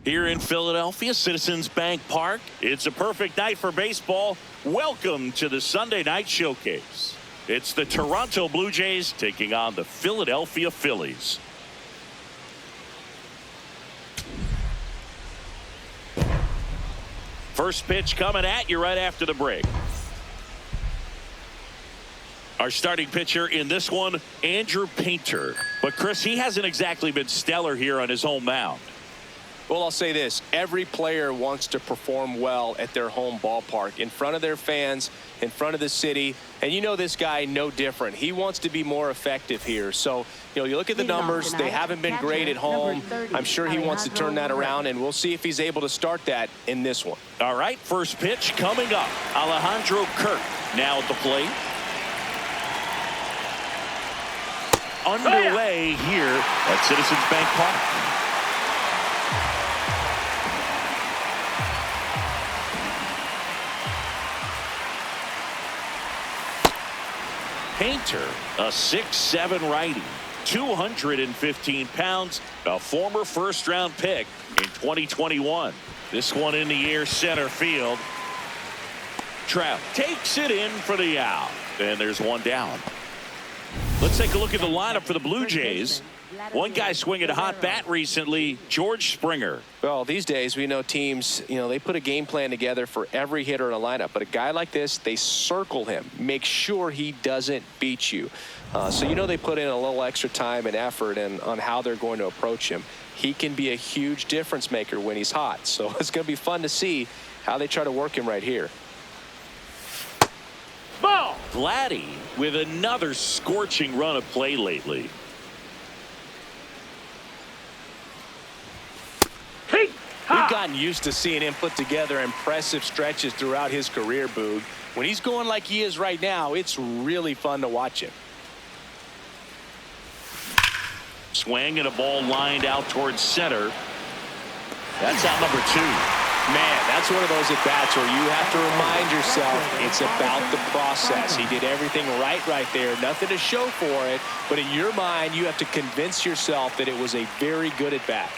Here in Philadelphia, Citizens Bank Park, it's a perfect night for baseball. Welcome to the Sunday Night Showcase. It's the Toronto Blue Jays taking on the Philadelphia Phillies. First pitch coming at you right after the break. Our starting pitcher in this one, Andrew Painter. But Chris, he hasn't exactly been stellar here on his home mound. Well, I'll say this. Every player wants to perform well at their home ballpark, in front of their fans, in front of the city. And you know this guy no different. He wants to be more effective here. So, you look at the numbers. They haven't been great at home. I'm sure he wants to turn that around, and we'll see if he's able to start that in this one. All right, first pitch coming up. Alejandro Kirk now at the plate. Underway here at Citizens Bank Park. Painter, a 6'7" righty, 215 pounds, a former first-round pick in 2021. This one in the air center field. Trout takes it in for the out, and there's one down. Let's take a look at the lineup for the Blue Jays. One guy swinging a hot bat recently, George Springer. Well, these days we know teams, they put a game plan together for every hitter in a lineup. But a guy like this, they circle him, make sure he doesn't beat you. So they put in a little extra time and effort on how they're going to approach him. He can be a huge difference maker when he's hot. So it's going to be fun to see how they try to work him right here. Ball. Vladdy with another scorching run of play lately. We've gotten used to seeing him put together impressive stretches throughout his career, Boog. When he's going like he is right now, it's really fun to watch him. Swing and a ball lined out towards center. That's out number 2. Man, that's one of those at-bats where you have to remind yourself it's about the process. He did everything right there. Nothing to show for it. But in your mind, you have to convince yourself that it was a very good at-bat.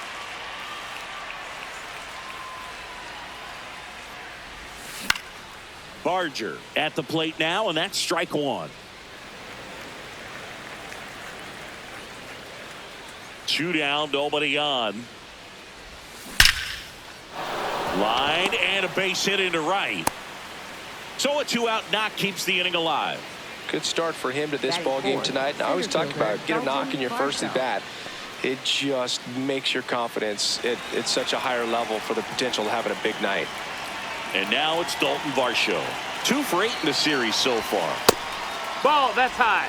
Barger at the plate now, and that's strike one. 2 down, nobody on. Line and a base hit into right. So a 2-out knock keeps the inning alive. Good start for him to this ball game tonight. And I always talk about it. Get a knock in your first at bat. It just makes your confidence at such a higher level for the potential of having a big night. And now it's Dalton Varsho. 2 for 8 in the series so far. Ball, that's high.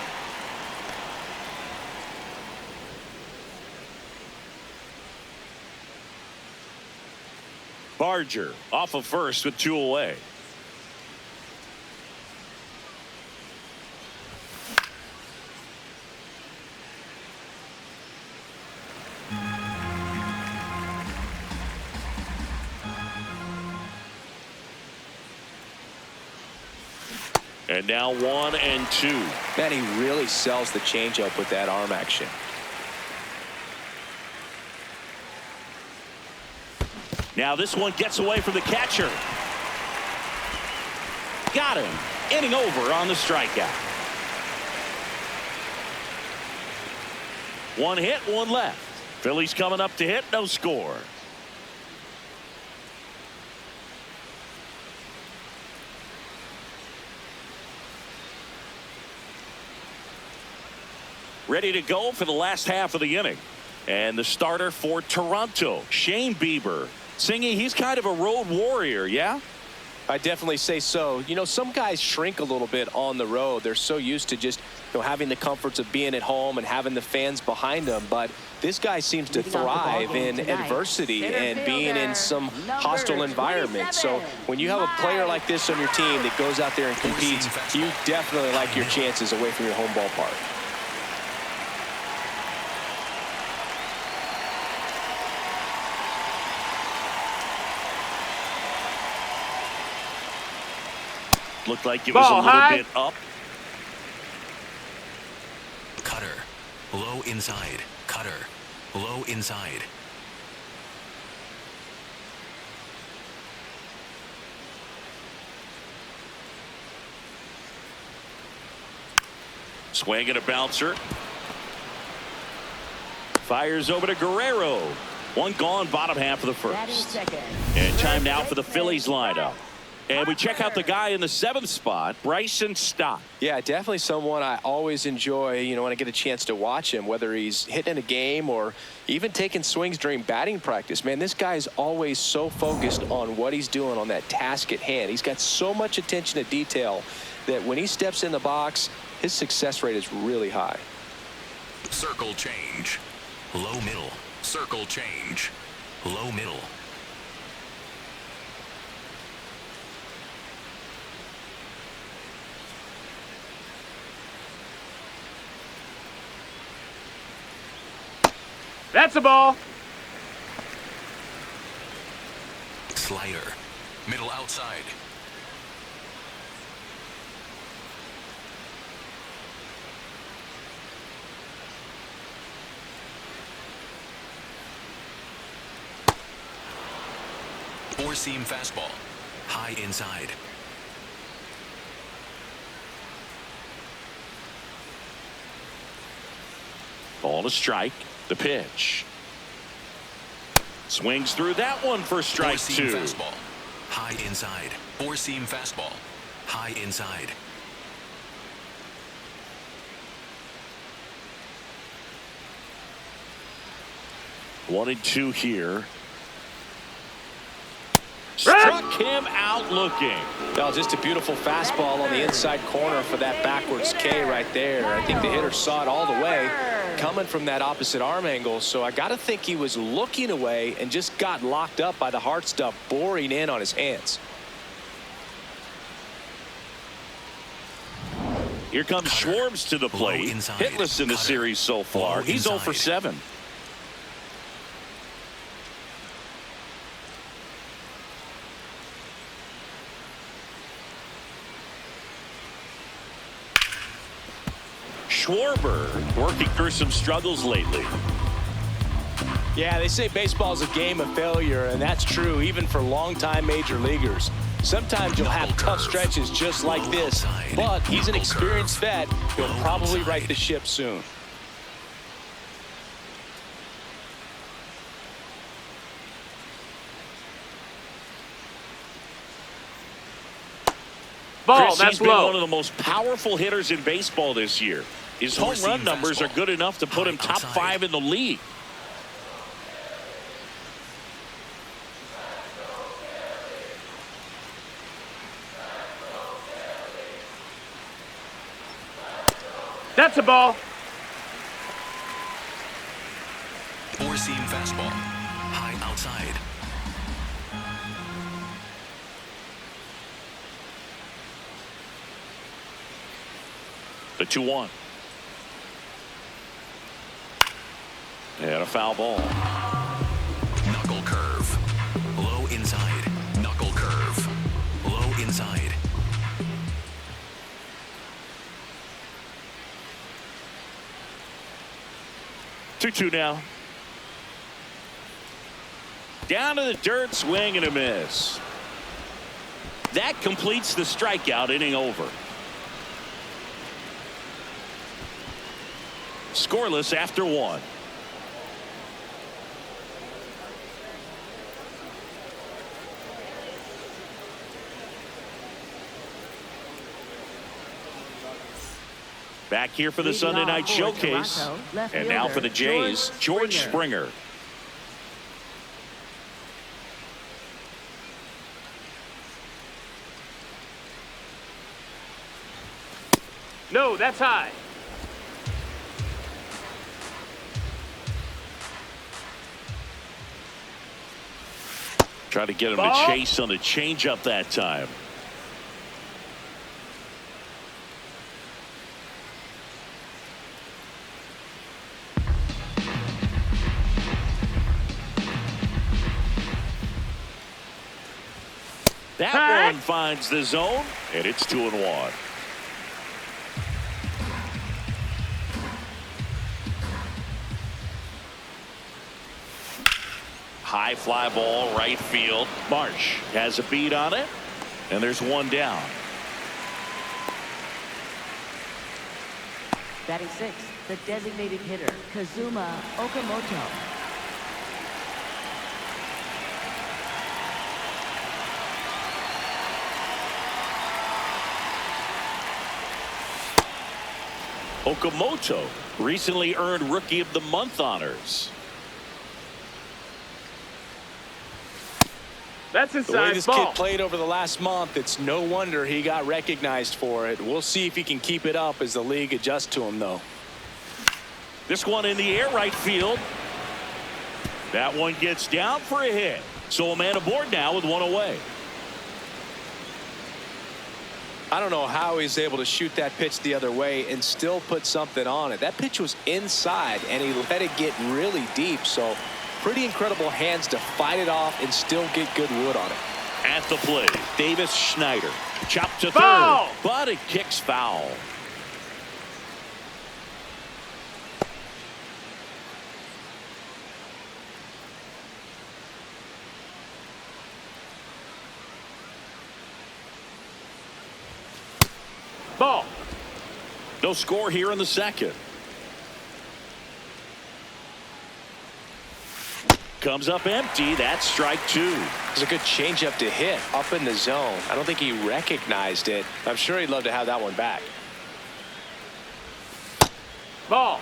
Barger off of first with 2 away. And now 1 and 2. Man, he really sells the changeup with that arm action. Now this one gets away from the catcher. Got him. Inning over on the strikeout. 1 hit, 1 left. Phillies coming up to hit, no score. Ready to go for the last half of the inning. And the starter for Toronto, Shane Bieber. Singy, he's kind of a road warrior, yeah? I definitely say so. Some guys shrink a little bit on the road. They're so used to just having the comforts of being at home and having the fans behind them. But this guy seems to thrive in adversity and being in some hostile environment. So when you have a player like this on your team that goes out there and competes, you definitely like your chances away from your home ballpark. Looked like it was a little bit up. Cutter. Low inside. Cutter. Low inside. Swing and a bouncer. Fires over to Guerrero. One gone, bottom half of the first. And time now for the Phillies lineup. And we check out the guy in the 7th spot, Bryson Stott. Yeah, definitely someone I always enjoy, when I get a chance to watch him, whether he's hitting a game or even taking swings during batting practice. Man, this guy's always so focused on what he's doing on that task at hand. He's got so much attention to detail that when he steps in the box, his success rate is really high. Circle change. Low middle. Circle change. Low middle. That's a ball. Slider. Middle outside. Four-seam fastball. High inside. Ball to strike. The pitch. Swings through that one for strike 2. Fastball. High inside. Four-seam fastball. High inside. One and two here. Struck him out looking. Well, just a beautiful fastball on the inside corner for that backwards K right there. I think the hitter saw it all the way coming from that opposite arm angle. So I got to think he was looking away and just got locked up by the hard stuff boring in on his hands. Here comes Schwartz to the plate. Hitless in the series so far. He's 0 for 7. Schwarber working through some struggles lately. Yeah, they say baseball is a game of failure, and that's true even for longtime major leaguers. Sometimes you'll have tough stretches just like this, but he's an experienced vet. He'll probably right the ship soon. Ball, Chris, that's he's been low. one of the most powerful hitters in baseball this year. His home run numbers are good enough to put him top 5 in the league. That's a ball. Four-seam fastball. High outside. The 2-1. And a foul ball. Knuckle curve. Low inside. Knuckle curve. Low inside. Two now. Down to the dirt, swing and a miss. That completes the strikeout, inning over. Scoreless after 1. Back here for the Sunday night showcase. And now for the Jays, George Springer. No, that's high. Try to get him to chase on the changeup that time. That one finds the zone, and it's 2-1. High fly ball, right field. Marsh has a beat on it, and there's one down. Batting sixth, the designated hitter, Kazuma Okamoto. Okamoto recently earned Rookie of the Month honors. That's The way inside this ball. kid played over the last month, it's no wonder he got recognized for it. We'll see if he can keep it up as the league adjusts to him, though. This one in the air right field. That one gets down for a hit. So a man aboard now with one away. I don't know how he's able to shoot that pitch the other way and still put something on it. That pitch was inside, and he let it get really deep. So pretty incredible hands to fight it off and still get good wood on it. At the plate, Davis Schneider. Chopped to Foul! third, but it kicks foul. Ball. No score here in the second. Comes up empty. That's strike two. It's a good changeup to hit up in the zone. I don't think he recognized it. I'm sure he'd love to have that one back. Ball.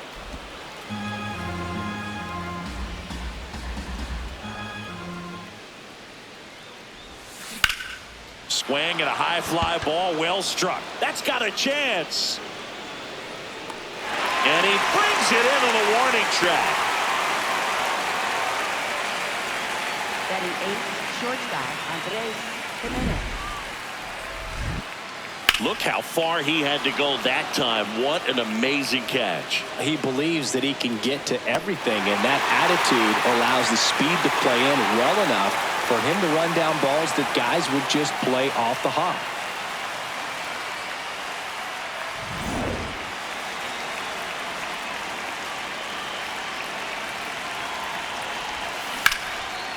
Swing and a high fly ball, well struck. That's got a chance. And he brings it into the warning track. Batting eighth, shortstop, Andrés Giménez. Look how far he had to go that time. What an amazing catch. He believes that he can get to everything, and that attitude allows the speed to play in well enough for him to run down balls that guys would just play off the hop.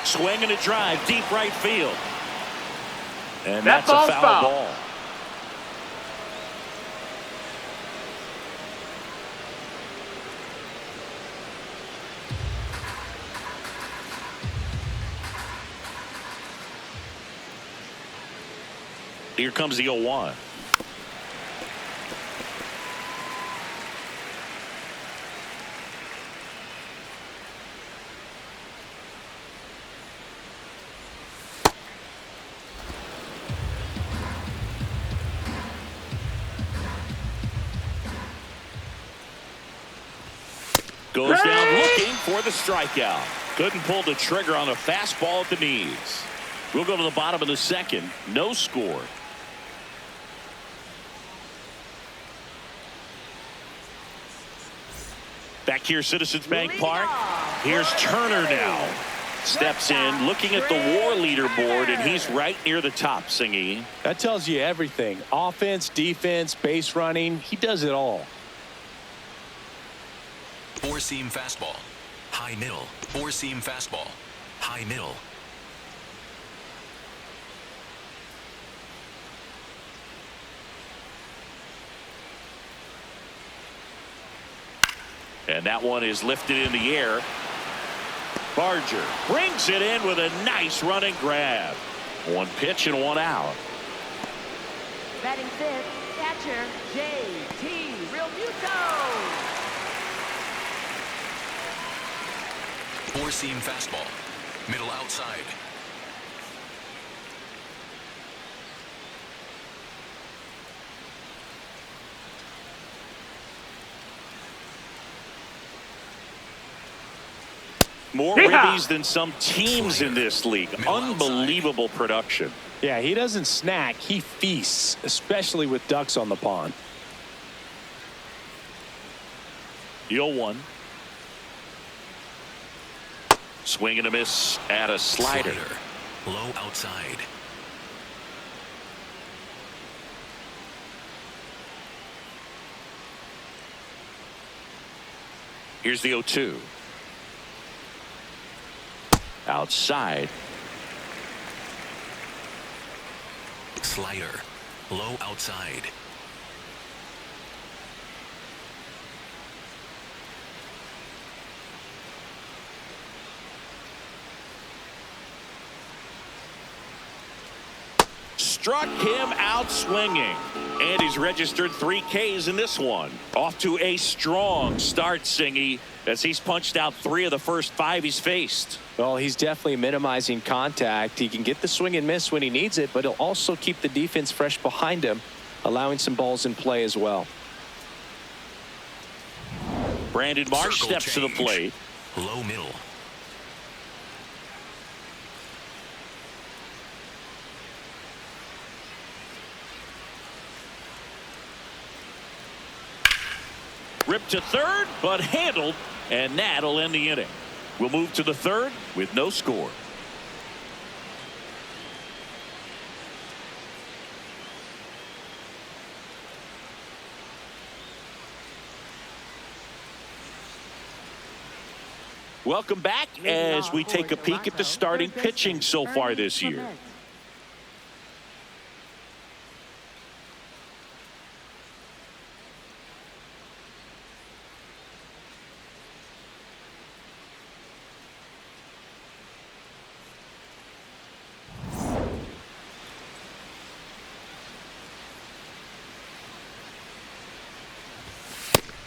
Swing and a drive, deep right field. And That that's a ball's foul foul. ball. Here comes the 0-1. Goes down looking for the strikeout. Couldn't pull the trigger on a fastball at the knees. We'll go to the bottom of the second. No score. Back here, Citizens Bank Park. Here's Turner now. Steps in, looking at the WAR leaderboard, and he's right near the top, Singy. That tells you everything. Offense, defense, base running. He does it all. Four-seam fastball. High middle. Four-seam fastball. High middle. And that one is lifted in the air. Barger brings it in with a nice running grab. One pitch and one out. Batting fifth, catcher, J.T. Realmuto. Four-seam fastball. Middle outside. More Yeah. ribbies than some teams in this league. Middle Unbelievable production. Yeah, he doesn't snack. He feasts, especially with ducks on the pond. The 0-1. Swing and a miss at a slider. Low outside. Here's the 0-2. Outside. Slider. Low outside. struck him out swinging. And he's registered 3 Ks in this one. Off to a strong start, Singy, as he's punched out 3 of the first 5 he's faced. Well, he's definitely minimizing contact. He can get the swing and miss when he needs it, but he'll also keep the defense fresh behind him, allowing some balls in play as well. Brandon Marsh Circle steps to the change. plate. Low middle. Ripped to third, but handled, and that'll end the inning. We'll move to the third with no score. Welcome back as we take a peek at the starting pitching so far this year.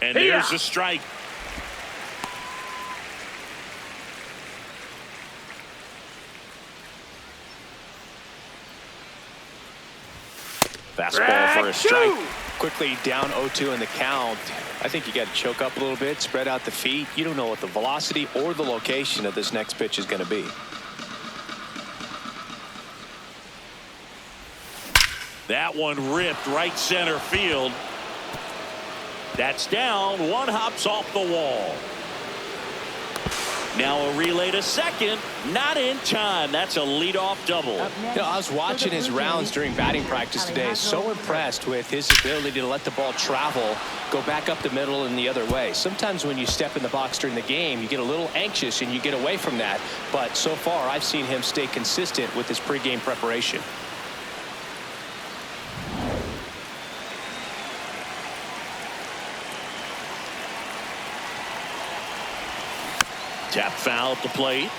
And there's a strike. Fastball for a strike. Quickly down 0-2 in the count. I think you got to choke up a little bit, spread out the feet. You don't know what the velocity or the location of this next pitch is going to be. That one ripped right center field. That's down. One hops off the wall. Now a relay to second. Not in time. That's a leadoff double. You know, I was watching his rounds during batting practice today. So impressed with his ability to let the ball travel, go back up the middle and the other way. Sometimes when you step in the box during the game, you get a little anxious and you get away from that. But so far, I've seen him stay consistent with his pregame preparation. Tap foul at the plate.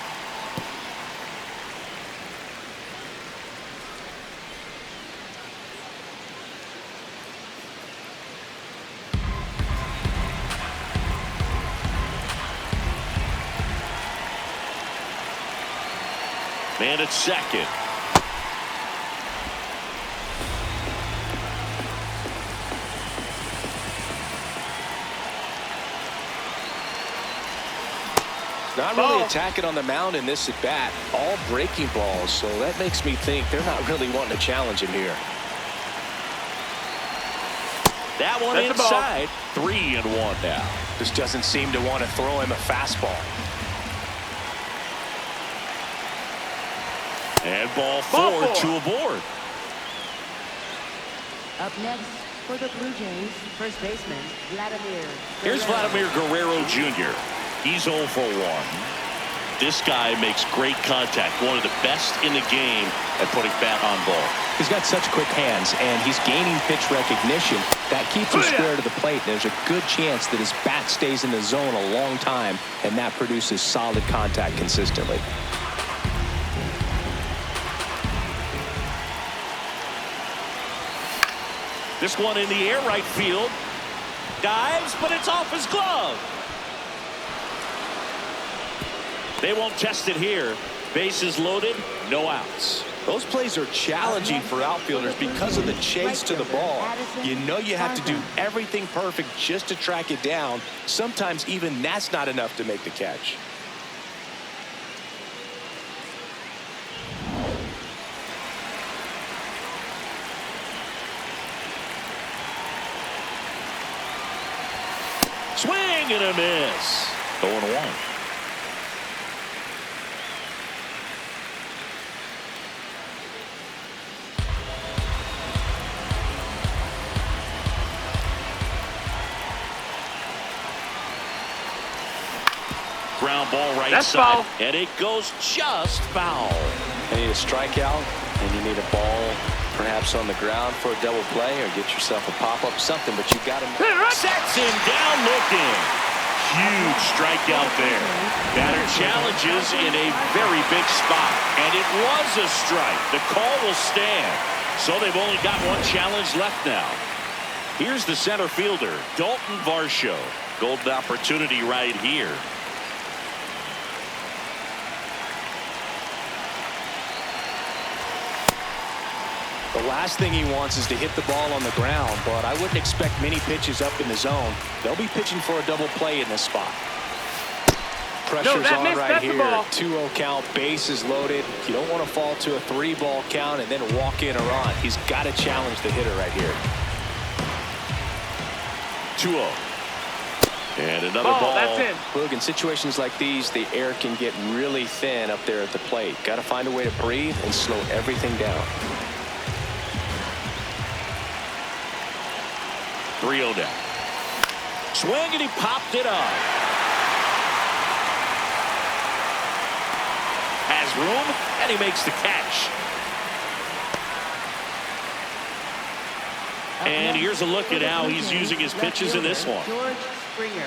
Man at second. Not really attacking on the mound in this at bat. All breaking balls, so that makes me think they're not really wanting to challenge him here. That one That's inside. 3-1 now. Just doesn't seem to want to throw him a fastball. And ball 4, 2 aboard. Up next for the Blue Jays, first baseman Vladimir. Here's Vladimir Guerrero Jr. He's 0 for 1. This guy makes great contact. One of the best in the game at putting bat on ball. He's got such quick hands, and he's gaining pitch recognition. That keeps him square to the plate. There's a good chance that his bat stays in the zone a long time, and that produces solid contact consistently. This one in the air, right field. Dives, but it's off his glove. They won't test it here. Bases loaded, no outs. Those plays are challenging for outfielders because of the chase to the ball. You know you have to do everything perfect just to track it down. Sometimes even that's not enough to make the catch. Swing and a miss. 0-1. Ground ball right That's side. foul. And it goes just foul. You need a strikeout, and you need a ball perhaps on the ground for a double play, or get yourself a pop-up, something, but you got to... Sets him down looking. Huge strikeout there. Batter challenges in a very big spot. And it was a strike. The call will stand. So they've only got one challenge left now. Here's the center fielder, Dalton Varsho. Golden opportunity right here. The last thing he wants is to hit the ball on the ground, but I wouldn't expect many pitches up in the zone. They'll be pitching for a double play in this spot. Pressure's on right here. 2-0 count, bases loaded. You don't want to fall to a 3-ball count and then walk in a run. He's got to challenge the hitter right here. 2-0. And another ball. That's in. Look, in situations like these, the air can get really thin up there at the plate. Got to find a way to breathe and slow everything down. 3-0 down. Swing, and he popped it up. Has room, and he makes the catch. And here's a look at how he's using his pitches in this one. George Springer.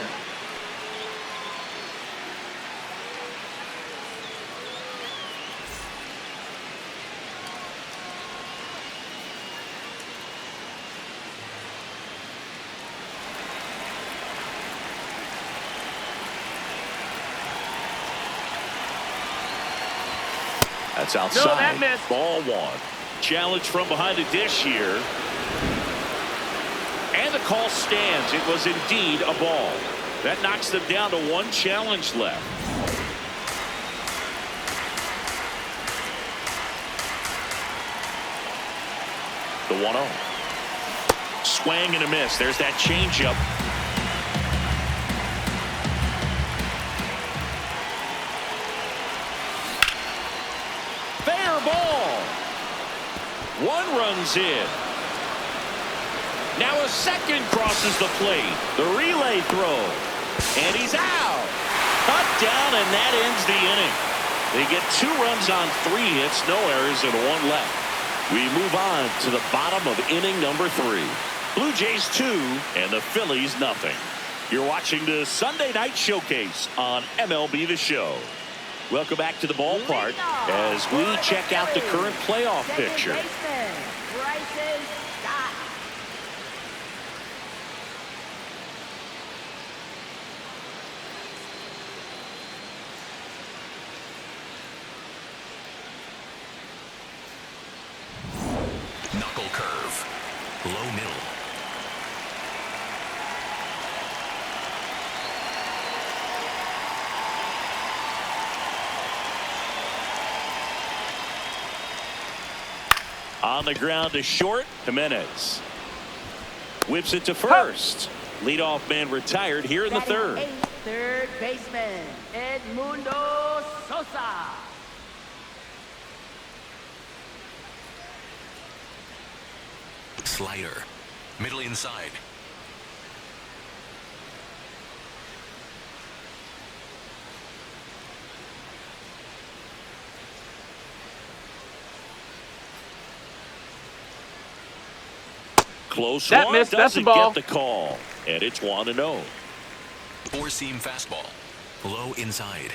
That's outside. No, that missed. Ball one. Challenge from behind the dish here. And the call stands. It was indeed a ball. That knocks them down to one challenge left. The 1-0. Swing and a miss. There's that changeup. Fair ball. One runs in. Now a second crosses the plate. The relay throw. And he's out. Cut down, and that ends the inning. They get 2 runs on 3 hits, no errors, and 1 left. We move on to the bottom of inning number 3. Blue Jays 2 and the Phillies nothing. You're watching the Sunday Night Showcase on MLB The Show. Welcome back to the ballpark as we check out the current playoff picture. Knuckle curve. Low middle. On the ground to short, Giménez. Whips it to first. Leadoff man retired here in the third. Third baseman, Edmundo Sosa. Slider. Middle inside. Close That one. missed. That's a Doesn't ball. get the call. And it's 1-0. Four-seam fastball. Low inside.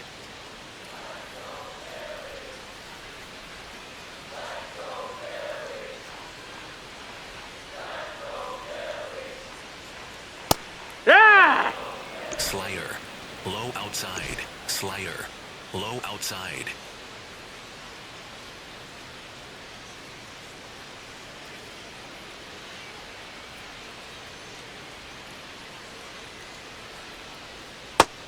Yeah! Slider. Low outside. Slider. Low outside.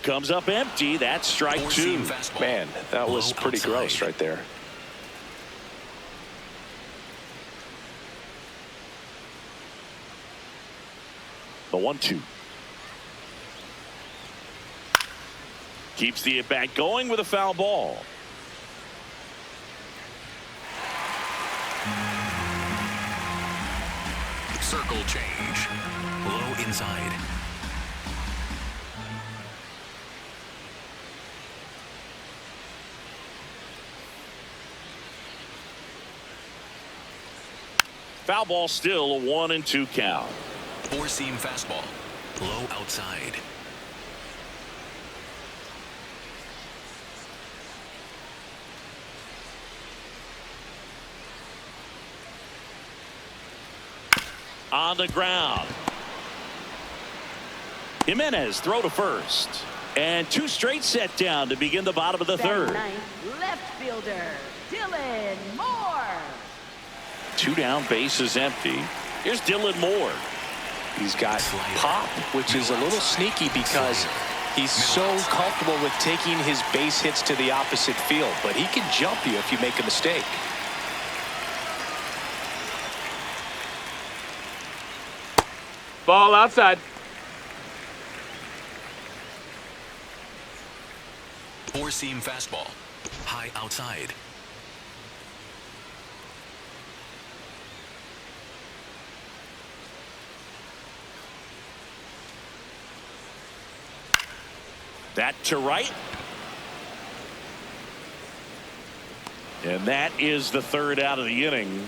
Comes up empty. That's strike 2. Four-seam fastball. Man, that was Low pretty outside. gross right there. The 1-2. Keeps the at-bat going with a foul ball. Circle change. Low inside. Foul ball, still a 1-2 count. Four-seam fastball. Low outside. on the ground. Giménez throw to first. And two straight set down to begin the bottom of the third. Left fielder, Dylan Moore. Two down, bases empty. Here's Dylan Moore. He's got pop, which is a little sneaky because he's so comfortable with taking his base hits to the opposite field, but he can jump you if you make a mistake. Ball outside. Four-seam fastball. High outside. That to right. And that is the third out of the inning.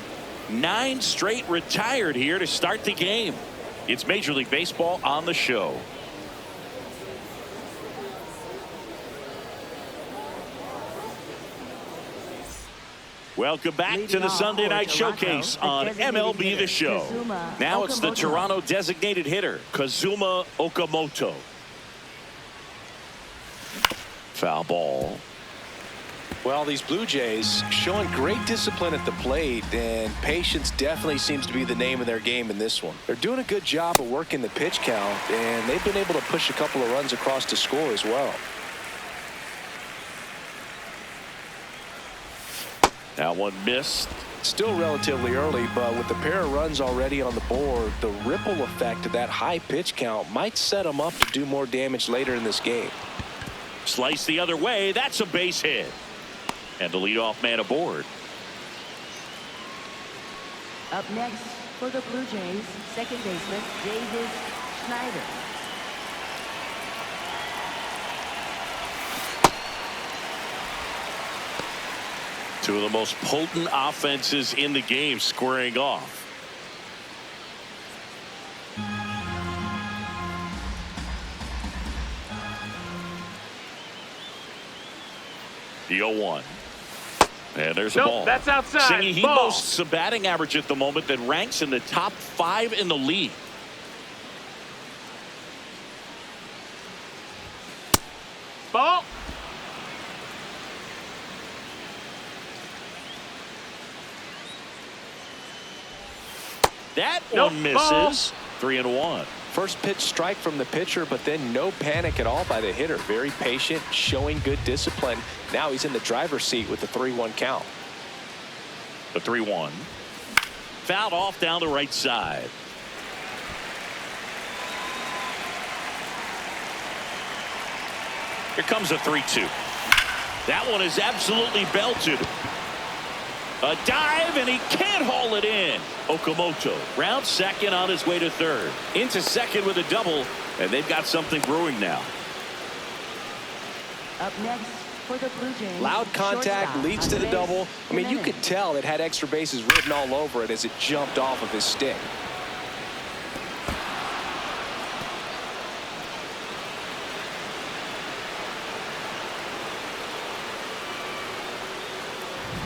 9 straight retired here to start the game. It's Major League Baseball on the show. Welcome back to the Sunday Night Showcase on MLB The Show. Now it's the Toronto designated hitter, Kazuma Okamoto. Foul ball. Well, these Blue Jays showing great discipline at the plate, and patience definitely seems to be the name of their game in this one. They're doing a good job of working the pitch count, and they've been able to push a couple of runs across to score as well. That one missed. Still relatively early, but with the pair of runs already on the board, the ripple effect of that high pitch count might set them up to do more damage later in this game. Slice the other way. That's a base hit. And the leadoff man aboard. Up next for the Blue Jays, second baseman Davis Schneider. Two of the most potent offenses in the game squaring off. The 0-1. And there's a ball. That's outside. Singy, he boasts a batting average at the moment that ranks in the top 5 in the league. Ball. That one misses. 3-1. First pitch strike from the pitcher, but then no panic at all by the hitter. Very patient, showing good discipline. Now he's in the driver's seat with the 3-1 count. The 3-1. Fouled off down the right side. Here comes a 3-2. That one is absolutely belted. A dive, and he can't haul it in. Okamoto round second on his way to third. Into second with a double, and they've got something brewing now. Up next for the Blue Jays. Loud contact leads to the double. I mean, you could tell it had extra bases written all over it as it jumped off of his stick.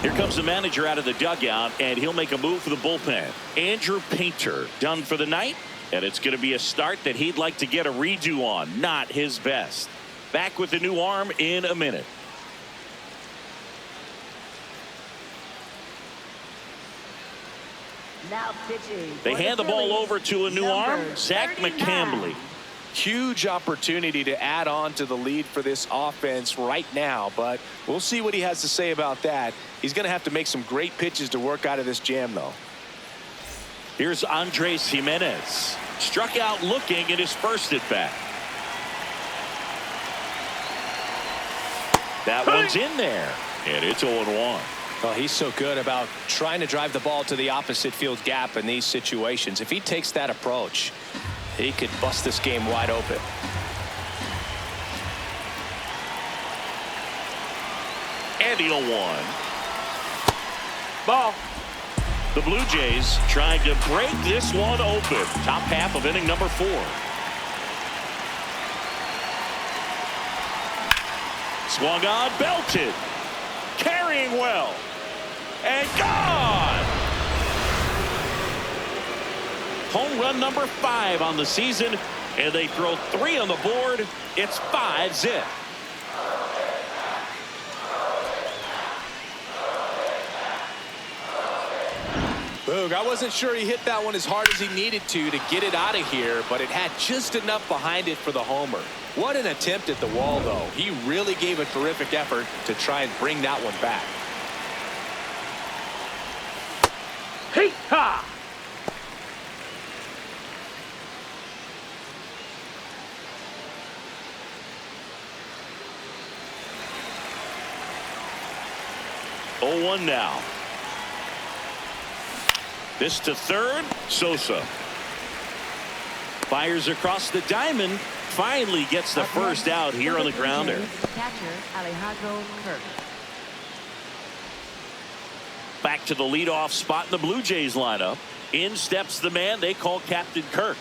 Here comes the manager out of the dugout, and he'll make a move for the bullpen. Andrew Painter done for the night, and it's going to be a start that he'd like to get a redo on. Not his best. Back with the new arm in a minute. Now pitching. They hand the ball over to a new arm, Zach McCambley. Huge opportunity to add on to the lead for this offense right now, but we'll see what he has to say about that. He's going to have to make some great pitches to work out of this jam, though. Here's Andrés Giménez. Struck out looking in his first at bat. That one's in there, and it's 0-1. Well, he's so good about trying to drive the ball to the opposite field gap in these situations. If he takes that approach, he could bust this game wide open. And the 0-1. Ball. The Blue Jays trying to break this one open. Top half of inning number 4. Swung on, belted. Carrying well. And gone. home run number 5 on the season, and they throw 3 on the board. It's 5-zip. Boog, I wasn't sure he hit that one as hard as he needed to get it out of here, but it had just enough behind it for the homer. What an attempt at the wall, though. He really gave a terrific effort to try and bring that one back. Hey, ha! Oh, 1 now. This to third. Sosa fires across the diamond. Finally gets the first out here on the grounder. Catcher Alejandro Kirk. Back to the leadoff spot in the Blue Jays lineup. In steps the man they call Captain Kirk.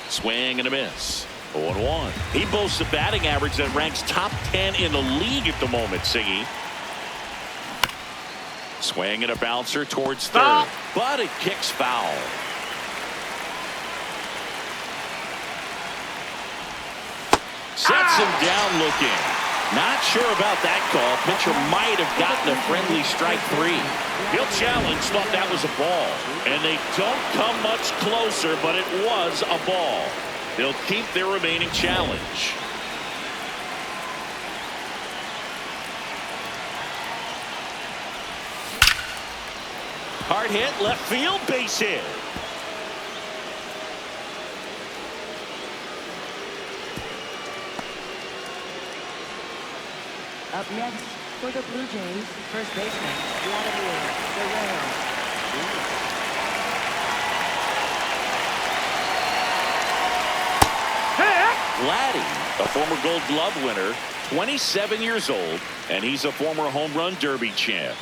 Swing and a miss. 0-1. He boasts a batting average that ranks top 10 in the league at the moment, Siggy. Swing and a bouncer towards third, but it kicks foul. Sets him down looking. Not sure about that call. Pitcher might have gotten a friendly strike 3. He'll challenge, thought that was a ball. And they don't come much closer, but it was a ball. They'll keep their remaining challenge. Hard hit, left field, base hit. Up next for the Blue Jays, first baseman Vladimir Guerrero. Vladdy, a former Gold Glove winner, 27 years old, and he's a former Home Run Derby champ.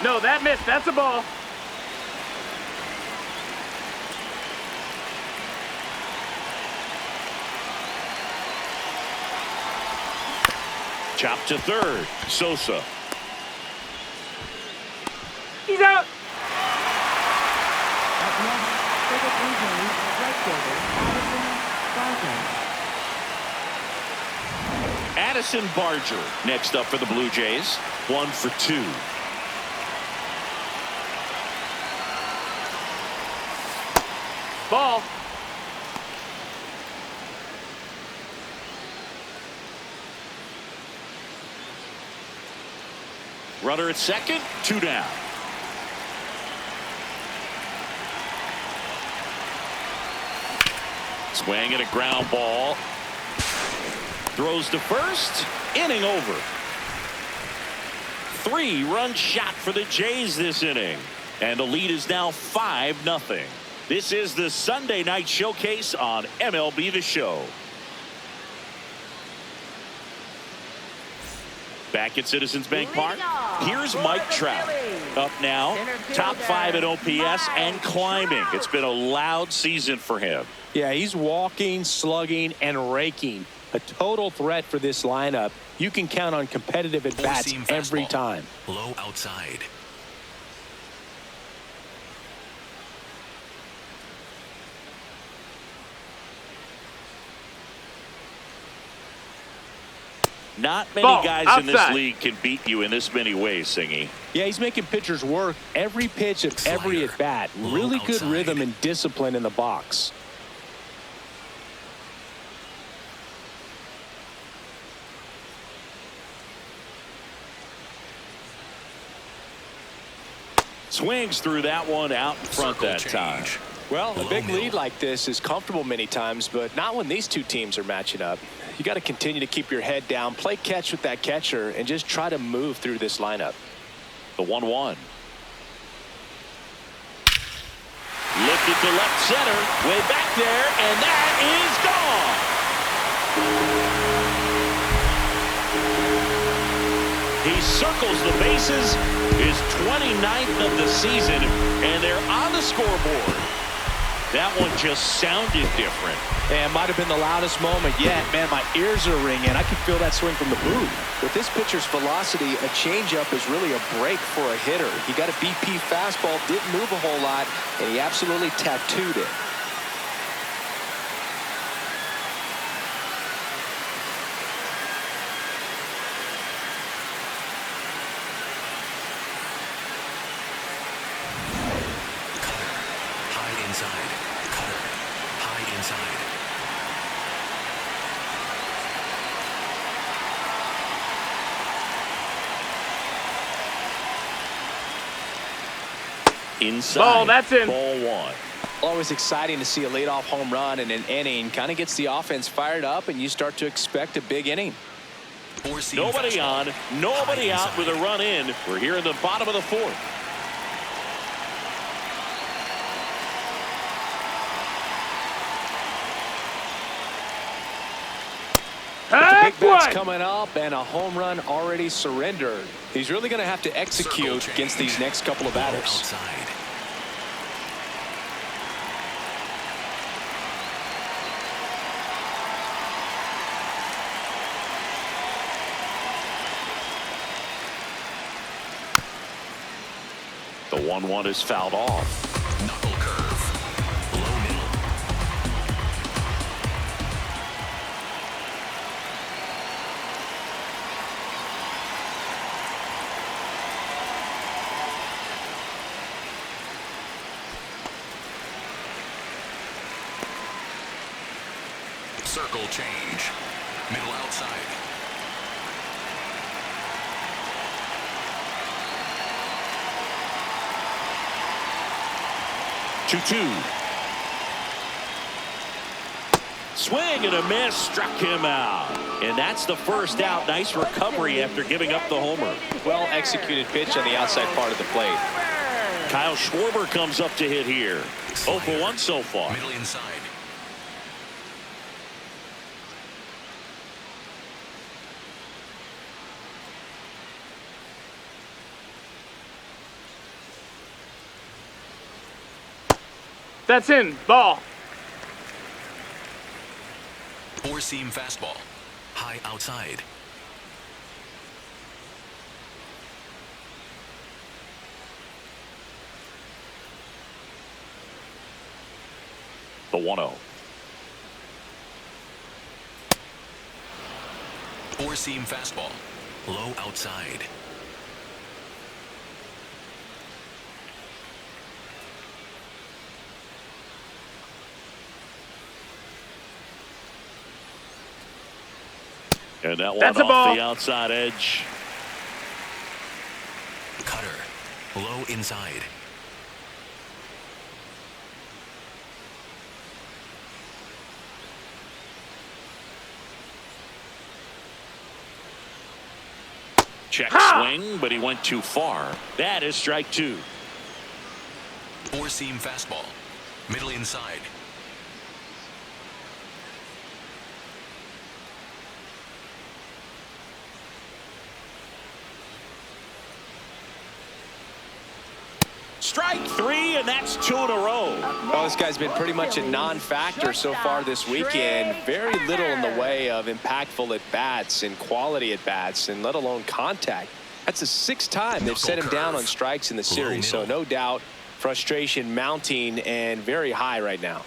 No, that missed. That's a ball. Chop to third. Sosa. He's out. Up next for the Blue Jays, right fielder Addison Barger next up for the Blue Jays. 1 for 2. Ball. Runner at second, 2 down. Swing and a ground ball. Throws to first. Inning over. 3-run shot for the Jays this inning. And the lead is now 5-0. This is the Sunday night showcase on MLB The Show. Back at Citizens Bank Park, here's Mike Trout. Up now, top 5 at OPS and climbing. It's been a loud season for him. Yeah, he's walking, slugging, and raking. A total threat for this lineup. You can count on competitive at-bats every time. Low outside. Not many guys in this league can beat you in this many ways, Singy. Yeah, he's making pitchers work every pitch of every at-bat. Really good rhythm and discipline in the box. Swings through that one out in front that time. Well, a big lead like this is comfortable many times, but not when these two teams are matching up. You got to continue to keep your head down, play catch with that catcher, and just try to move through this lineup. The 1-1. Lifted to left center, way back there, and that is gone. He circles the bases, his 29th of the season, and they're on the scoreboard. That one just sounded different. And might have been the loudest moment yet. Man, my ears are ringing. I can feel that swing from the booth. With this pitcher's velocity, a changeup is really a break for a hitter. He got a BP fastball, didn't move a whole lot, and he absolutely tattooed it. Inside. Ball, that's in. Ball one. Always exciting to see a leadoff home run in an inning. Kind of gets the offense fired up, and you start to expect a big inning. Nobody on, nobody out with a run in. We're here in the bottom of the fourth. Big bat's coming up, and a home run already surrendered. He's really going to have to execute against these next couple of batters. The 1-1 is fouled off. Knuckle curve. Low middle. Circle change. Middle outside. Two. Swing and a miss, struck him out. And that's the first out. Nice recovery after giving up the homer. Well executed pitch on the outside part of the plate. Kyle Schwarber comes up to hit here. 0 for 1 so far. Middle inside. That's in. Ball. Four-seam fastball. High outside. The 1-0. Four-seam fastball. Low outside. And that one That's a off ball. the outside edge. Cutter. Low inside. Check swing, but he went too far. That is strike 2. Four-seam fastball. Middle inside. Strike 3, and that's 2 in a row. Well, this guy's been pretty much a non-factor so far this weekend. Very little in the way of impactful at-bats and quality at-bats, and let alone contact. That's the 6th time they've set him down on strikes in the series, so no doubt frustration mounting and very high right now.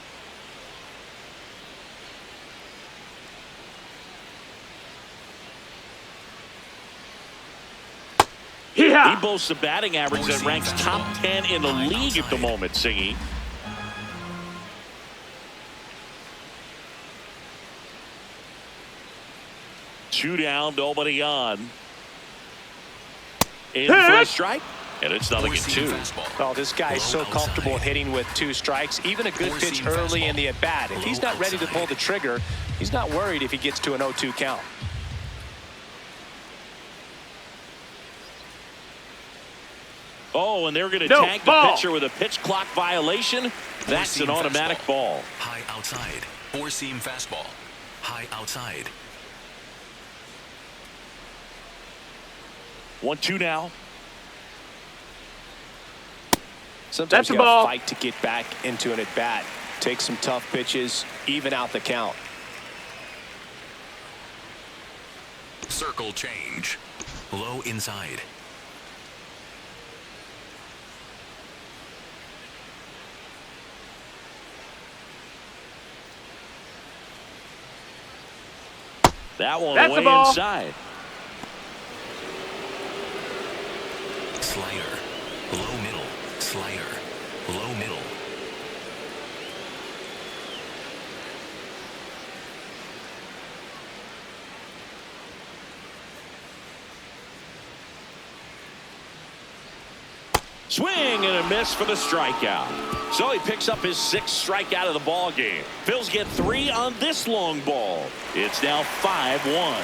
He boasts a batting average that ranks top 10 in the league at the moment, Singy. Two down, nobody on. In for a strike, and it's nothing at 2. Oh, this guy is so comfortable hitting with 2 strikes. Even a good pitch early in the at-bat. If he's not ready to pull the trigger, he's not worried if he gets to an 0-2 count. Oh, and they're going to tag the pitcher with a pitch clock violation. That's an automatic ball. High outside. Four-seam fastball. High outside. 1-2 now. Sometimes That's a you gotta ball. fight to get back into an at-bat. Take some tough pitches, even out the count. Circle change. Low inside. That one That's a way ball. inside. Slider. Low middle. Slider. Low middle. Swing and a miss for the strikeout. So he picks up his 6th strikeout of the ball game. Phils get 3 on this long ball. It's now 5-1.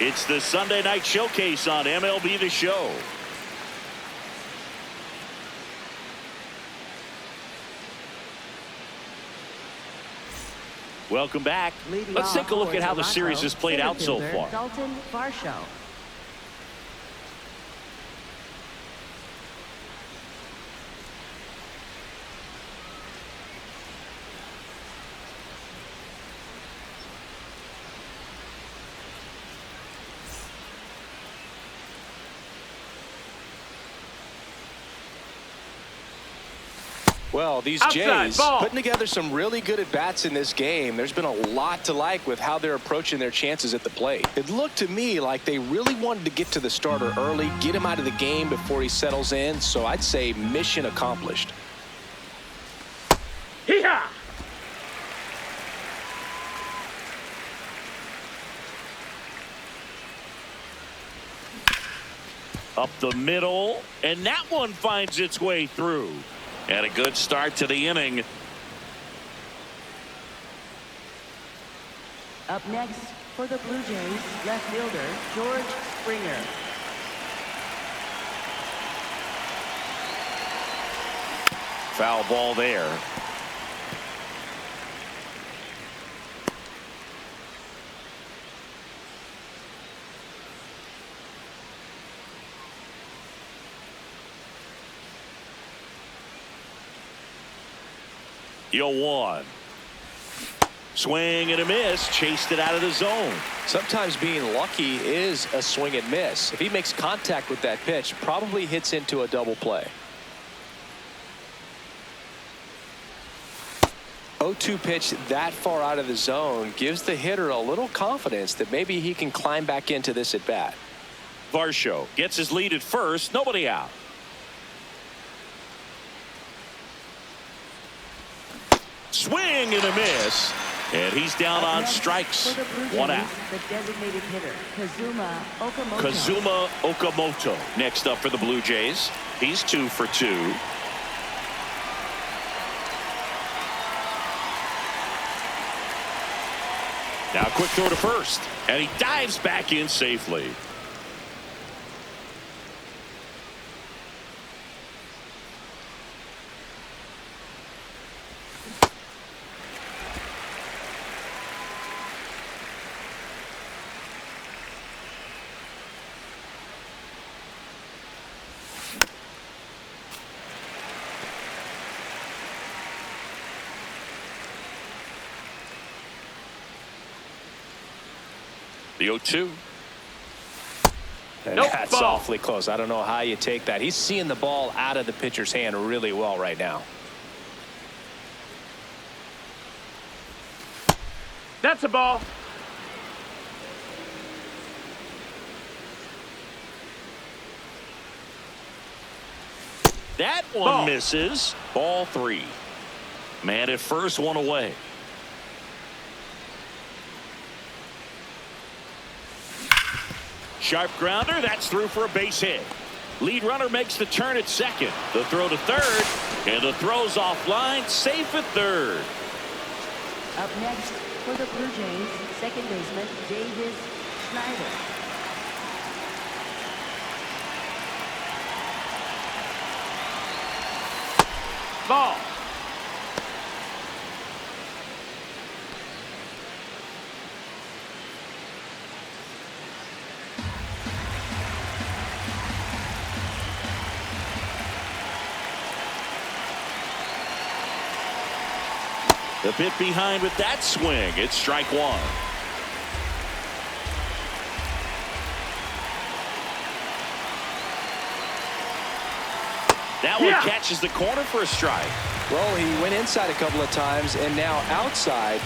It's the Sunday night showcase on MLB The Show. Welcome back. Leading Let's off take a look for at how the Toronto, series has played out so center far. fielder Dalton Varsho. Well, these Outside, Jays ball. putting together some really good at-bats in this game. There's been a lot to like with how they're approaching their chances at the plate. It looked to me like they really wanted to get to the starter early, get him out of the game before he settles in. So I'd say mission accomplished. Hee-haw! Up the middle, and that one finds its way through. And a good start to the inning. Up next for the Blue Jays, left fielder George Springer. Foul ball there. Yo, 1. Swing and a miss. Chased it out of the zone. Sometimes being lucky is a swing and miss. If he makes contact with that pitch, probably hits into a double play. 0-2 pitch that far out of the zone gives the hitter a little confidence that maybe he can climb back into this at bat. Varsho gets his lead at first. Nobody out. Swing and a miss. And he's down on Next strikes. for the Blue Jays, 1 out. the designated hitter Kazuma Okamoto. Kazuma Okamoto next up for the Blue Jays. He's 2 for 2. Now quick throw to first, and he dives back in safely. The 0-2. And Nope, that's ball. awfully close. I don't know how you take that. He's seeing the ball out of the pitcher's hand really well right now. That's a ball. That one Ball. misses. Ball 3. Man at first, 1 away. Sharp grounder. That's through for a base hit. Lead runner makes the turn at second. The throw to third. And the throw's offline. Safe at third. Up next for the Blue Jays, second baseman Davis Schneider. Ball. A bit behind with that swing. It's strike one. That one catches the corner for a strike. Well, he went inside a couple of times, and now outside.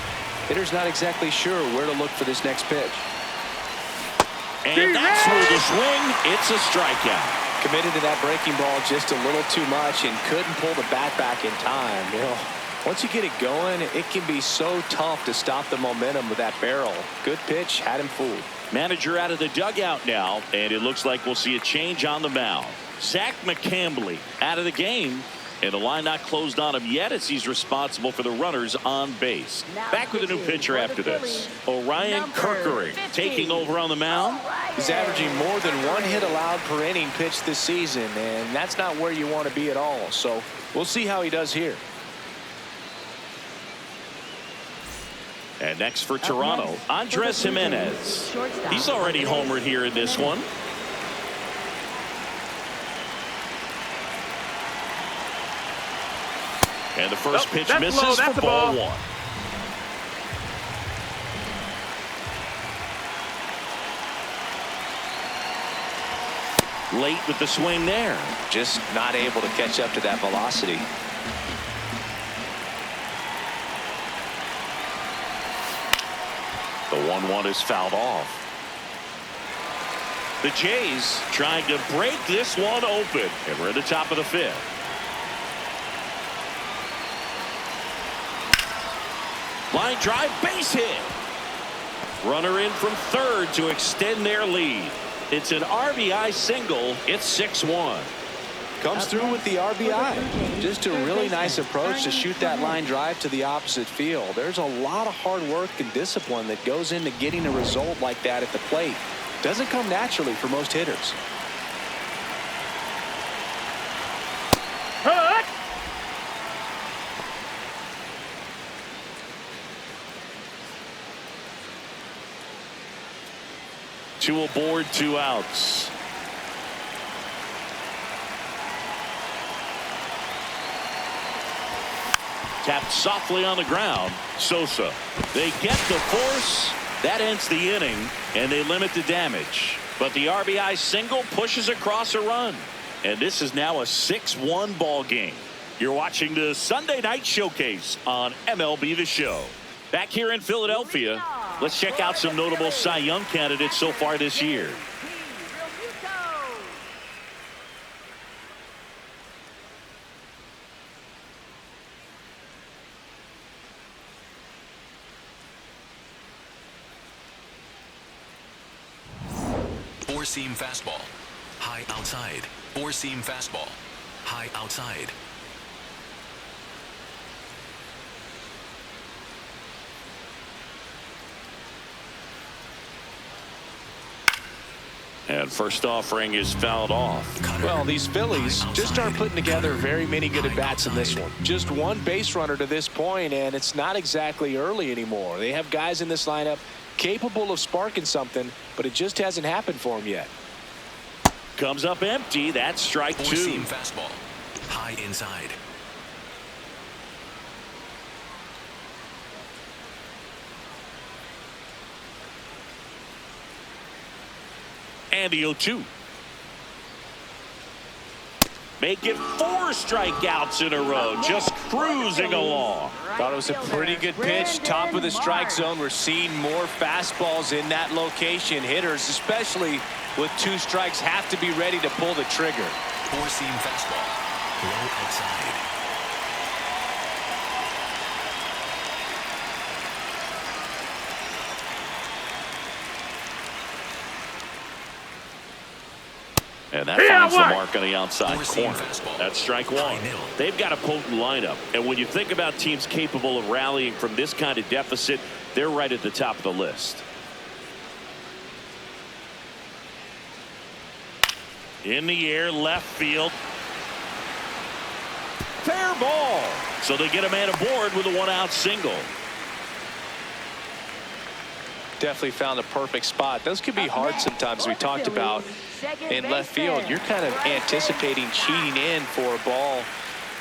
Hitter's not exactly sure where to look for this next pitch. And that's through the swing. It's a strikeout. Committed to that breaking ball just a little too much and couldn't pull the bat back in time. You know, once you get it going, it can be so tough to stop the momentum with that barrel. Good pitch, had him fooled. Manager out of the dugout now, and it looks like we'll see a change on the mound. Zach McCambley out of the game, and the line not closed on him yet as he's responsible for the runners on base. Back with a new pitcher after this. Orion Kerkering taking over on the mound. He's averaging more than 1 hit allowed per inning pitched this season, and that's not where you want to be at all. So we'll see how he does here. And next for Toronto, Andrés Giménez. He's already homered here in this one. And the first pitch misses for ball one. Late with the swing there. Just not able to catch up to that velocity. The 1-1 is fouled off. The Jays trying to break this one open. And we're at the top of the 5th. Line drive, base hit. Runner in from third to extend their lead. It's an RBI single. It's 6-1. Comes through with the RBI. Just a really nice approach to shoot that line drive to the opposite field. There's a lot of hard work and discipline that goes into getting a result like that at the plate. Doesn't come naturally for most hitters. Two aboard, 2 outs. Tapped softly on the ground. Sosa. They get the force. That ends the inning, and they limit the damage. But the RBI single pushes across a run. And this is now a 6-1 ball game. You're watching the Sunday Night Showcase on MLB The Show. Back here in Philadelphia, let's check out some notable Cy Young candidates so far this year. Four-seam fastball. High outside. Four-seam fastball. High outside. And first offering is fouled off. Well, these Phillies just aren't putting together very many good at-bats in this one. Just one base runner to this point, and it's not exactly early anymore. They have guys in this lineup capable of sparking something, but it just hasn't happened for them yet. Comes up empty. That's strike 2. Four-seam fastball. High inside. And the 0-2. Make it 4 strikeouts in a row. Just cruising along. Thought it was a pretty good pitch. Top of the strike zone. We're seeing more fastballs in that location. Hitters, especially with 2 strikes, have to be ready to pull the trigger. Four-seam fastball. Low outside. And that finds the mark on the outside Four-seam corner. fastball. That's strike 1. They've got a potent lineup. And when you think about teams capable of rallying from this kind of deficit, they're right at the top of the list. In the air, left field. Fair ball. So they get a man aboard with a 1-out single. Definitely found a perfect spot. Those can be hard sometimes. We talked about in left field, you're kind of anticipating cheating in for a ball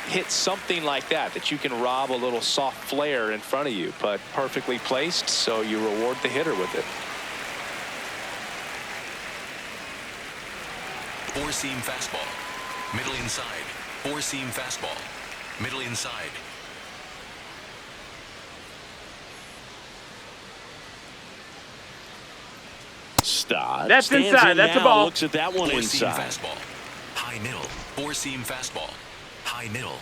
hit something like that you can rob a little soft flare in front of you, but perfectly placed, so you reward the hitter with it. Four-seam fastball. Middle inside. Four-seam fastball. Middle inside. Stott That's stands inside. in That's a now, ball. looks at that one Four-seam inside. fastball. High middle. Four-seam fastball. High middle.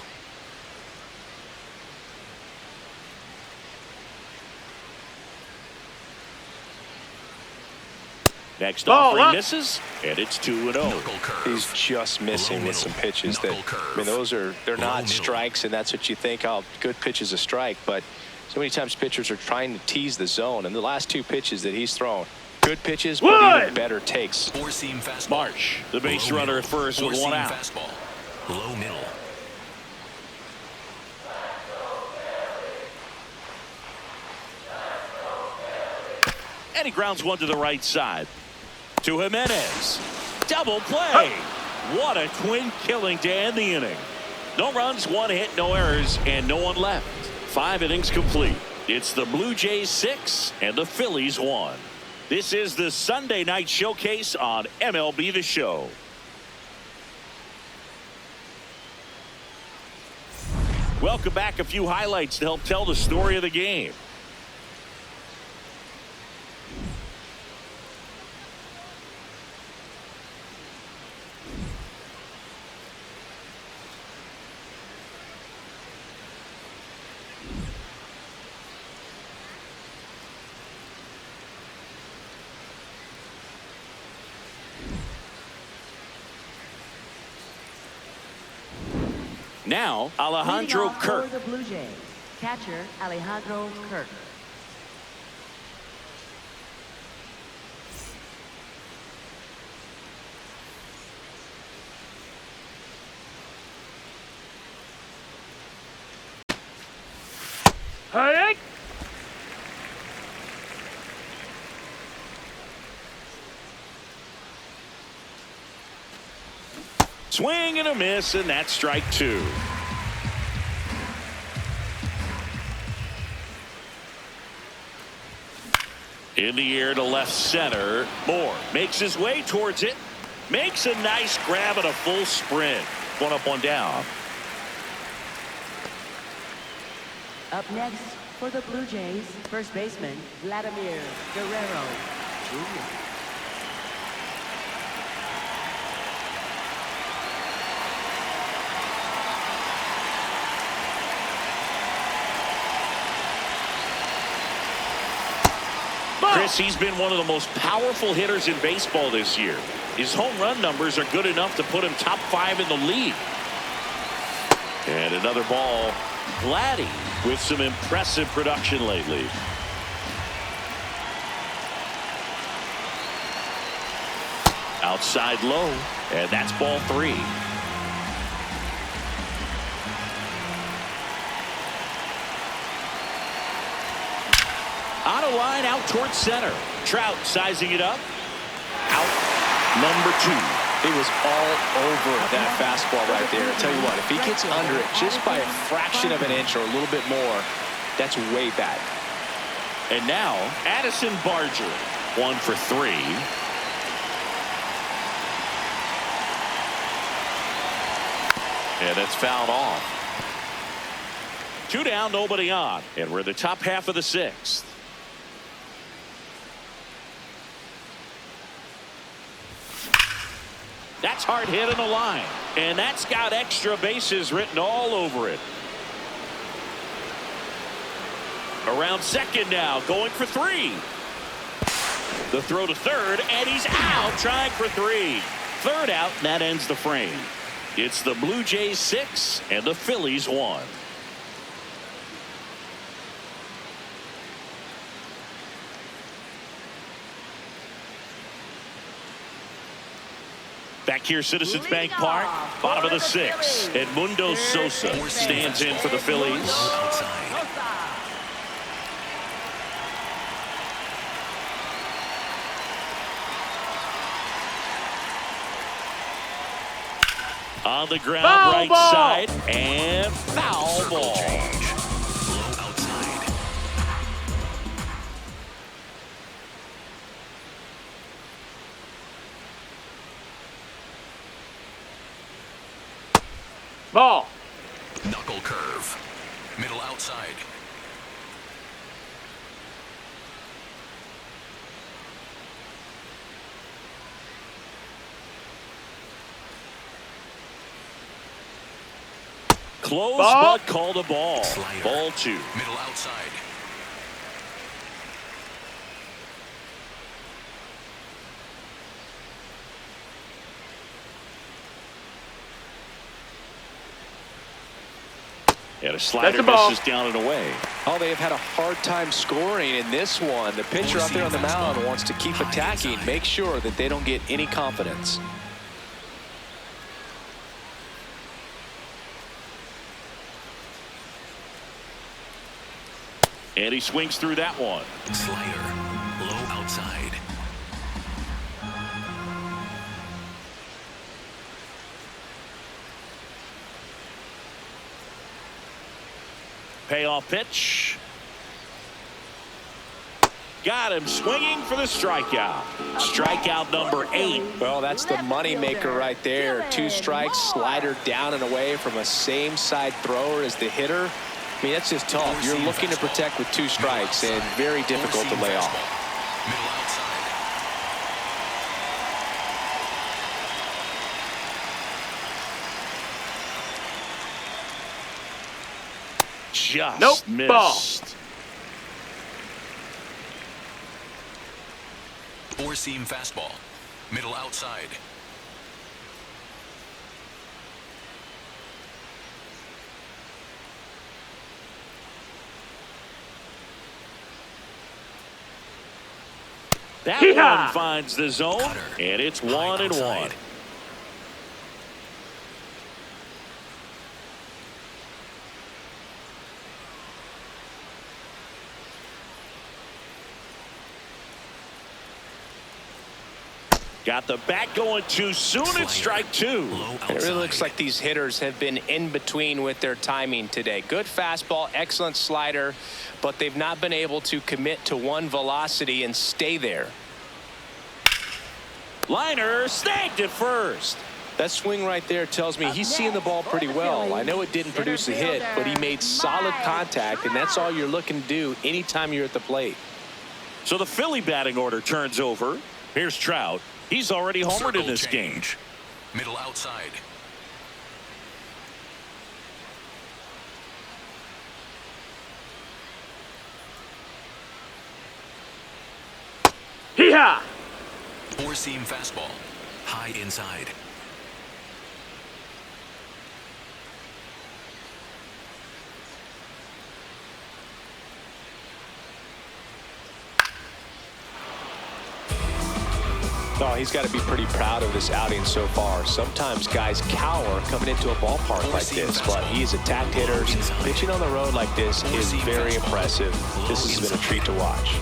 Next Ball offering up. misses, and it's 2-0. Knuckle curve. He's just missing Low with some middle. pitches that, Knuckle curve. I mean, they're Low not middle. strikes, and that's what you think, oh, good pitch is a strike, but so many times pitchers are trying to tease the zone, and the last two pitches that he's thrown, good pitches, but Wood. even better takes. Four-seam fastball. Marsh, the base Low runner middle. at first with one Four-seam out. fastball. Low middle. And he grounds one to the right side. To Giménez. Double play. What a twin killing to end the inning. No runs, one hit, no errors, and no one left. 5 innings complete. It's the Blue Jays 6 and the Phillies 1. This is the Sunday night showcase on MLB The Show. Welcome back. A few highlights to help tell the story of the game. Now, Alejandro Leading off Kirk. for the Blue Jays, catcher Alejandro Kirk. Hey! Swing and a miss, and that's strike 2. In the air to left center. Moore makes his way towards it. Makes a nice grab and a full sprint. One up, one down. Up next for the Blue Jays, first baseman Vladimir Guerrero Jr. Chris, he's been one of the most powerful hitters in baseball this year. His home run numbers are good enough to put him top 5 in the league. And another ball. Vladdy with some impressive production lately. Outside low, and that's ball 3. On a line out towards center. Trout sizing it up. Out number 2. He was all over that fastball right there. I tell you what, if he gets under it just by a fraction of an inch or a little bit more, that's way back. And now, Addison Barger, 1 for 3. And it's fouled off. 2 down, nobody on. And we're in the top half of the 6th. That's hard hit in the line. And that's got extra bases written all over it. Around second now, going for 3. The throw to third, and he's out trying for 3. Third out, and that ends the frame. It's the Blue Jays 6 and the Phillies 1. Back here, Citizens Bank Park, bottom of the 6th. Edmundo Sosa stands in for the Phillies. Outside. On the ground, Foul right ball. side, and foul ball. Change. Low outside. Ball. Knuckle curve. Middle outside. Close, Ball. but called a ball. Slider. Ball 2. Middle outside. And a slider That's a ball. misses down and away. Oh, they have had a hard time scoring in this one. The pitcher out there on the mound wants to keep attacking, make sure that they don't get any confidence. And he swings through that one. Slider. Low outside. Payoff pitch. Got him swinging for the strikeout. Strikeout number 8. Well, that's the money maker right there. 2 strikes, slider down and away from a same side thrower as the hitter. I mean, that's just tough. You're looking to protect with 2 strikes and very difficult to lay off. Middle outside. Just Nope. missed. Ball. Four-seam fastball. Middle outside. That Yeehaw! one finds the zone, and it's 1-1. Got the bat going too soon. It's strike 2. It really looks like these hitters have been in between with their timing today. Good fastball, excellent slider, but they've not been able to commit to one velocity and stay there. Liner snagged it first. That swing right there tells me he's seeing the ball pretty well. I know it didn't produce a hit, but he made solid contact, and that's all you're looking to do anytime you're at the plate. So the Philly batting order turns over. Here's Trout. He's already homered in this game. Middle outside. Hee-haw! Four-seam fastball. High inside. Oh, he's got to be pretty proud of this outing so far. Sometimes guys cower coming into a ballpark like this, but he's attacked hitters. Pitching on the road like this is very impressive. This has been a treat to watch.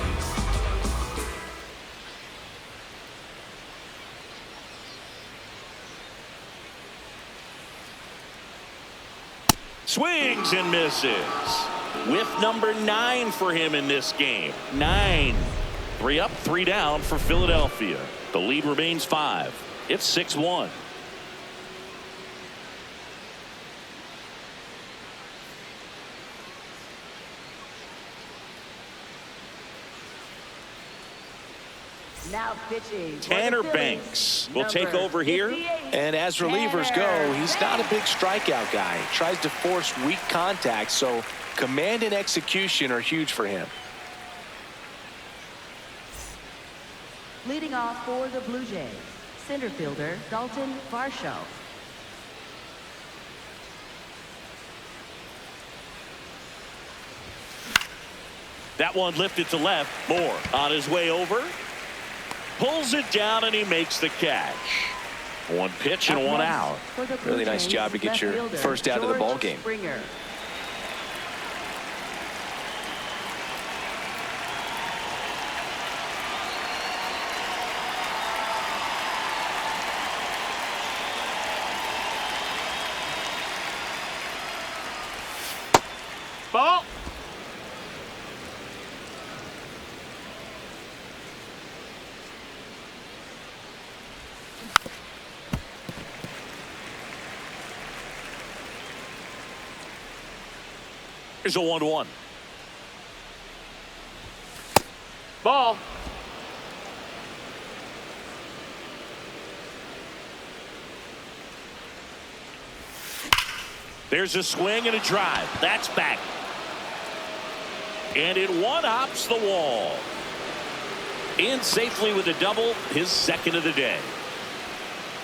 Swings and misses. Whiff number 9 for him in this game. 9. 3 up, 3 down for Philadelphia. The lead remains 5. It's 6-1. Now pitching. for the Tanner Phillies, Banks will take number over here. 58, And as relievers go, he's not a big strikeout guy. He tries to force weak contact, so command and execution are huge for him. Leading off for the Blue Jays, center fielder Dalton Varsho. That one lifted to left. Moore on his way over. Pulls it down and he makes the catch. 1 pitch and 1 out. For the Blue Really nice Jays, job to get left your fielder, first out of the George ball game. Springer. Here's a 1-1. Ball. There's a swing and a drive. That's back. And it one-hops the wall. In safely with a double, his second of the day.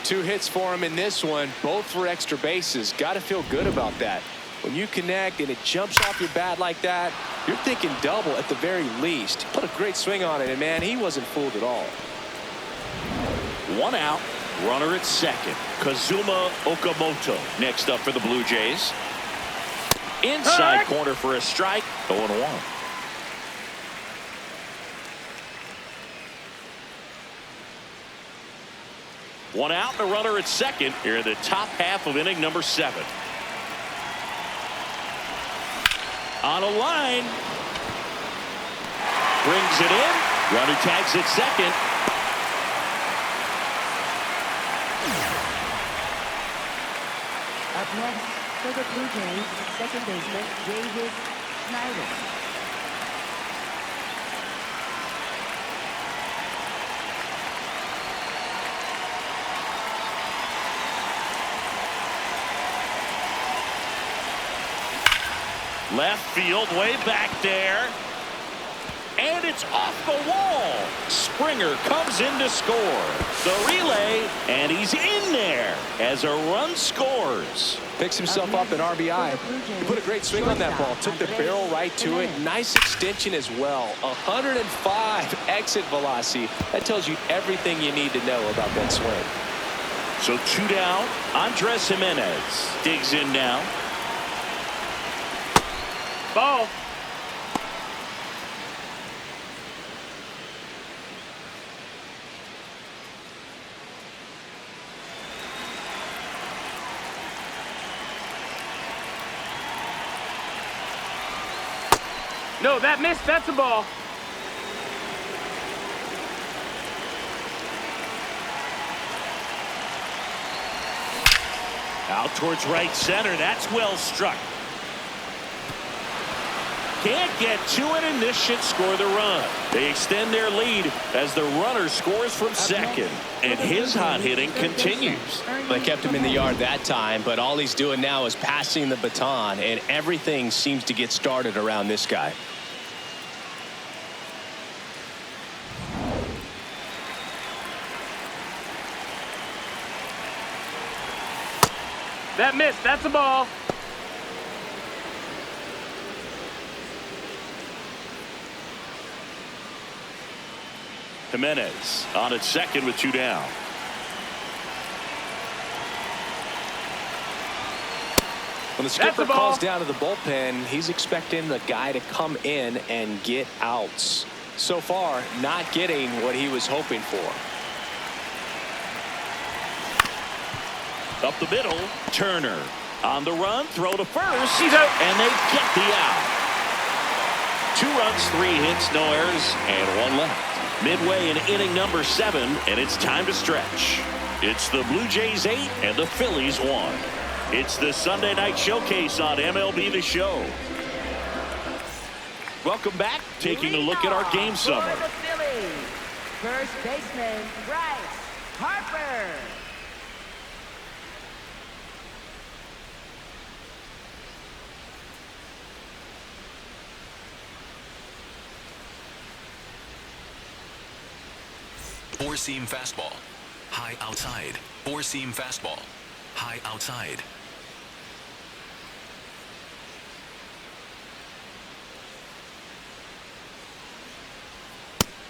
2 hits for him in this one, both for extra bases. Got to feel good about that. When you connect and it jumps off your bat like that, you're thinking double at the very least. Put a great swing on it, and man, he wasn't fooled at all. 1 out, runner at second. Kazuma Okamoto next up for the Blue Jays. Inside corner for a strike. 0-1. One out and a runner at second here in the top half of inning number 7. On a line. Brings it in. Runner tags at second. Up next for the Blue Jays, second baseman David Schneider. Left field, way back there. And it's off the wall. Springer comes in to score. The relay, and he's in there as a run scores. Picks himself up an RBI. He put a great swing on that ball. Took the barrel right to it. Nice extension as well. 105 exit velocity. That tells you everything you need to know about that swing. So 2 down. Andrés Giménez digs in now. Ball. No, that missed. That's a ball. Out towards right center. That's well struck. Can't get to it, and this should score the run. They extend their lead as the runner scores from second. And his hot hitting continues. They kept him in the yard that time, but all he's doing now is passing the baton, and everything seems to get started around this guy. That missed. That's a ball. Giménez on at second with 2 down. When the skipper calls down to the bullpen, he's expecting the guy to come in and get outs. So far, not getting what he was hoping for. Up the middle, Turner on the run, throw to first. He's out. And they get the out. 2 runs, 3 hits, no errors, and 1 left. Midway in inning number 7, and it's time to stretch. It's the Blue Jays 8 and the Phillies 1. It's the Sunday night showcase on MLB The Show. Welcome back. Taking a look at our game summary. For the Phillies, first baseman Bryce Harper. Four-seam fastball. High outside. Four-seam fastball. High outside.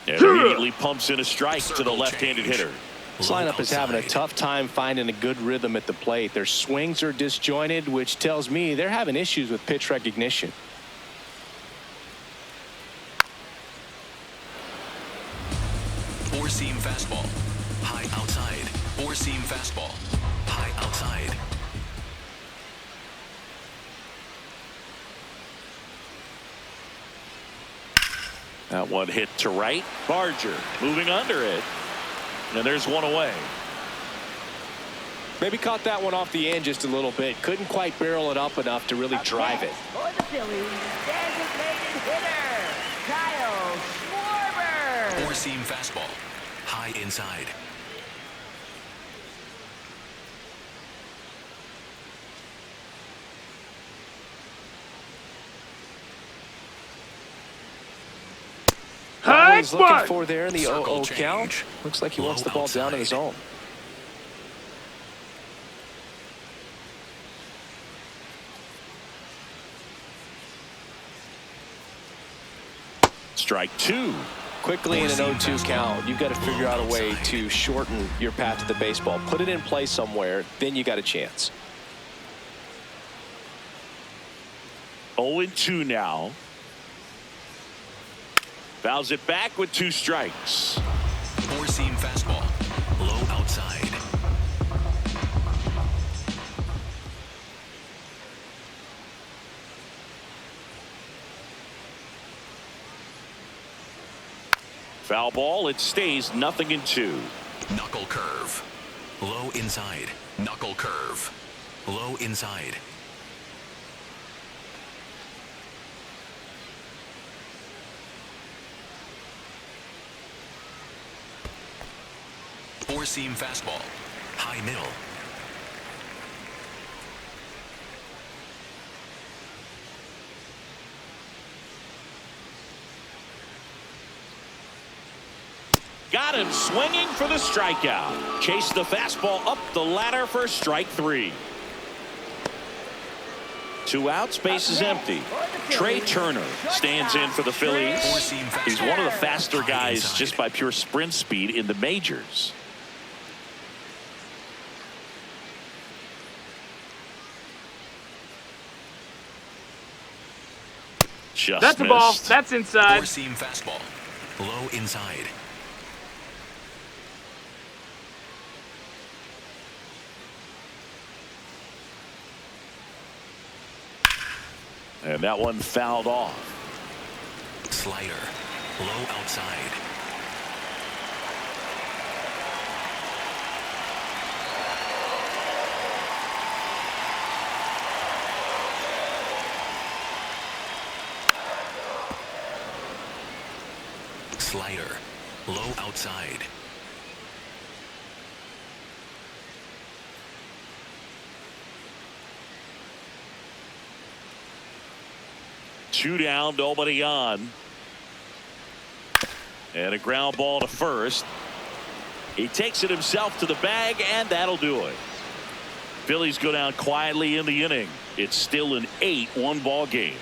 And immediately pumps in a strike to the left-handed hitter. This lineup is having a tough time finding a good rhythm at the plate. Their swings are disjointed, which tells me they're having issues with pitch recognition. Four-seam fastball. High outside. Four-seam fastball. High outside. That one hit to right. Barger moving under it. And there's one away. Maybe caught that one off the end just a little bit. Couldn't quite barrel it up enough to really drive it. For the Phillies, designated hitter, Kyle Schwarber. Four-seam fastball. High inside. What he's looking High for there in the Circle 0-0 change. count. Looks like he wants the Low ball down in the outside. zone. Strike two. Quickly in an Four-seam 0-2 fastball. count, you've got to figure out a way outside. to shorten your path to the baseball. Put it in play somewhere, then you got a chance. 0-2 now. Fouls it back with 2 strikes. Four-seam fastball. Low outside. Foul ball. It stays 0-2. Knuckle curve. Low inside. Knuckle curve. Low inside. Four-seam fastball. High middle. Got him swinging for the strikeout. Chased the fastball up the ladder for strike 3. 2 outs, base is empty. Trey Turner stands in for the Phillies. Four-seam He's fastball. one of the faster High guys inside. just by pure sprint speed in the majors. Just That's a ball. missed. That's inside. Four-seam fastball. Low inside. And that one fouled off. Slider. Low outside. Slider. Low outside. Two down, nobody on. And a ground ball to first. He takes it himself to the bag, and that'll do it. Phillies go down quietly in the inning. It's still an 8-1 ball game.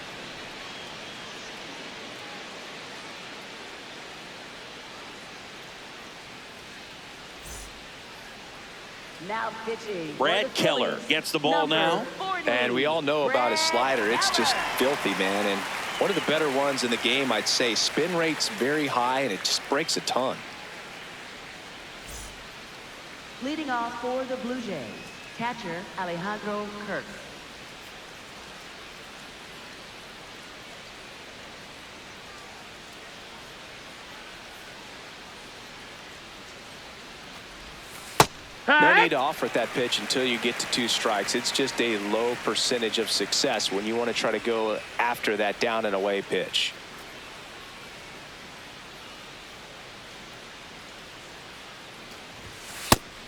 Now pitching. for Brad the Keller Phillies, gets the ball number now. 40, And we all know about his Brad slider. It's just Keller. filthy, man. And one of the better ones in the game, I'd say. Spin rate's very high, and it just breaks a ton. Leading off for the Blue Jays, catcher Alejandro Kirk. No need to offer at that pitch until you get to 2 strikes. It's just a low percentage of success when you want to try to go after that down and away pitch.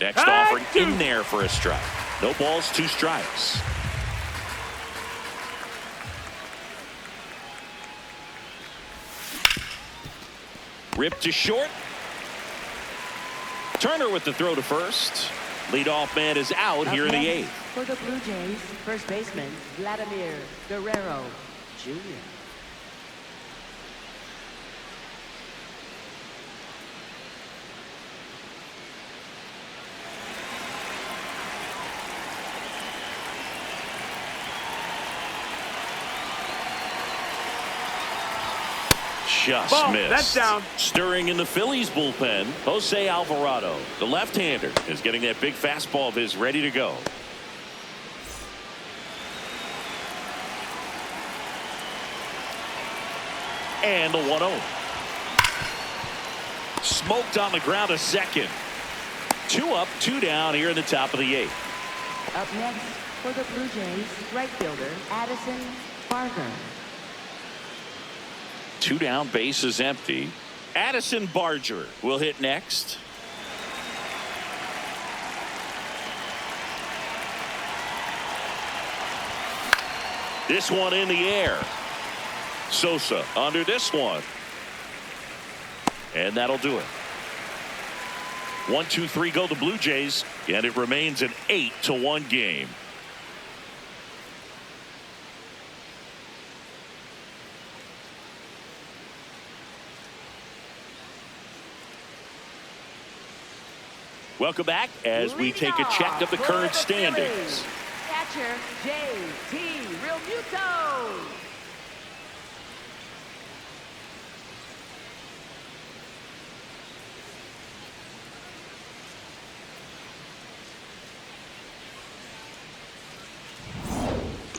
Next offering in there for a strike. No balls, 2 strikes. Ripped to short. Turner with the throw to first. Leadoff man is out Up here in the next 8th. For the Blue Jays, first baseman Vladimir Guerrero Jr. Just Ball. missed. That's down. Stirring in the Phillies bullpen, Jose Alvarado, the left-hander, is getting that big fastball of his ready to go. And the 1-0. Smoked on the ground a second. 2 up, 2 down here in the top of the 8th. Up next for the Blue Jays, right fielder Addison Barger. 2 down, bases empty. Addison Barger will hit next. This one in the air. Sosa under this one. And that'll do it. 1-2-3 go the Blue Jays, and it remains an 8-1 game. Welcome back as we take a check of the current standings. Catcher J.T. Realmuto.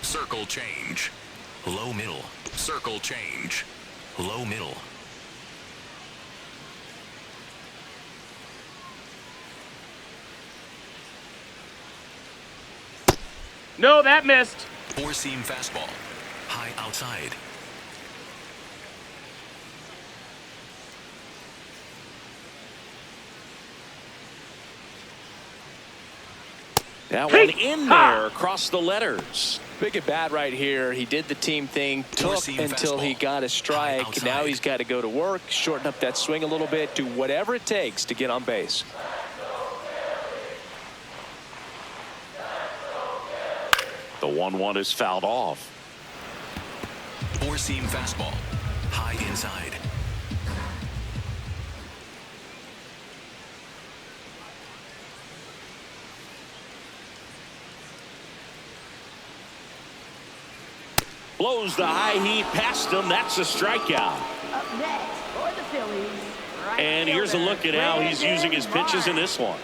Circle change. Low middle. Circle change. Low middle. No, that missed. Four-seam fastball. High outside. That one in there across the letters. Big at bat right here. He did the team thing, took until he got a strike. Now he's got to go to work, shorten up that swing a little bit, do whatever it takes to get on base. The 1-1 is fouled off. Four-seam fastball. High inside. Blows the high heat past him. That's a strikeout. Up next for the Phillies, right And here's a look at how he's using his pitches in this one.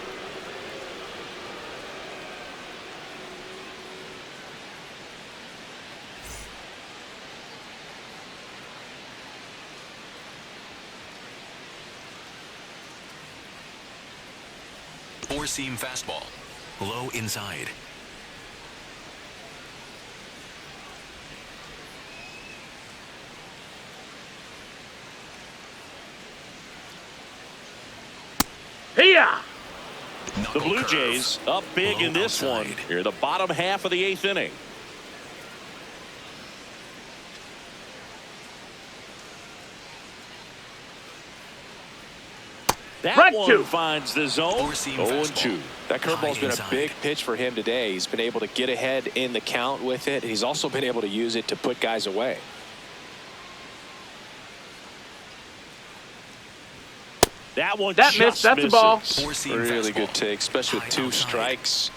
Four-seam fastball. Low inside. Here. The Blue Jays up big in this one. Here, the bottom half of the 8th inning. That one finds the zone. 0-2. That curveball's been a big pitch for him today. He's been able to get ahead in the count with it. He's also been able to use it to put guys away. That one that missed. That's a ball. Really good take, especially with 2 strikes.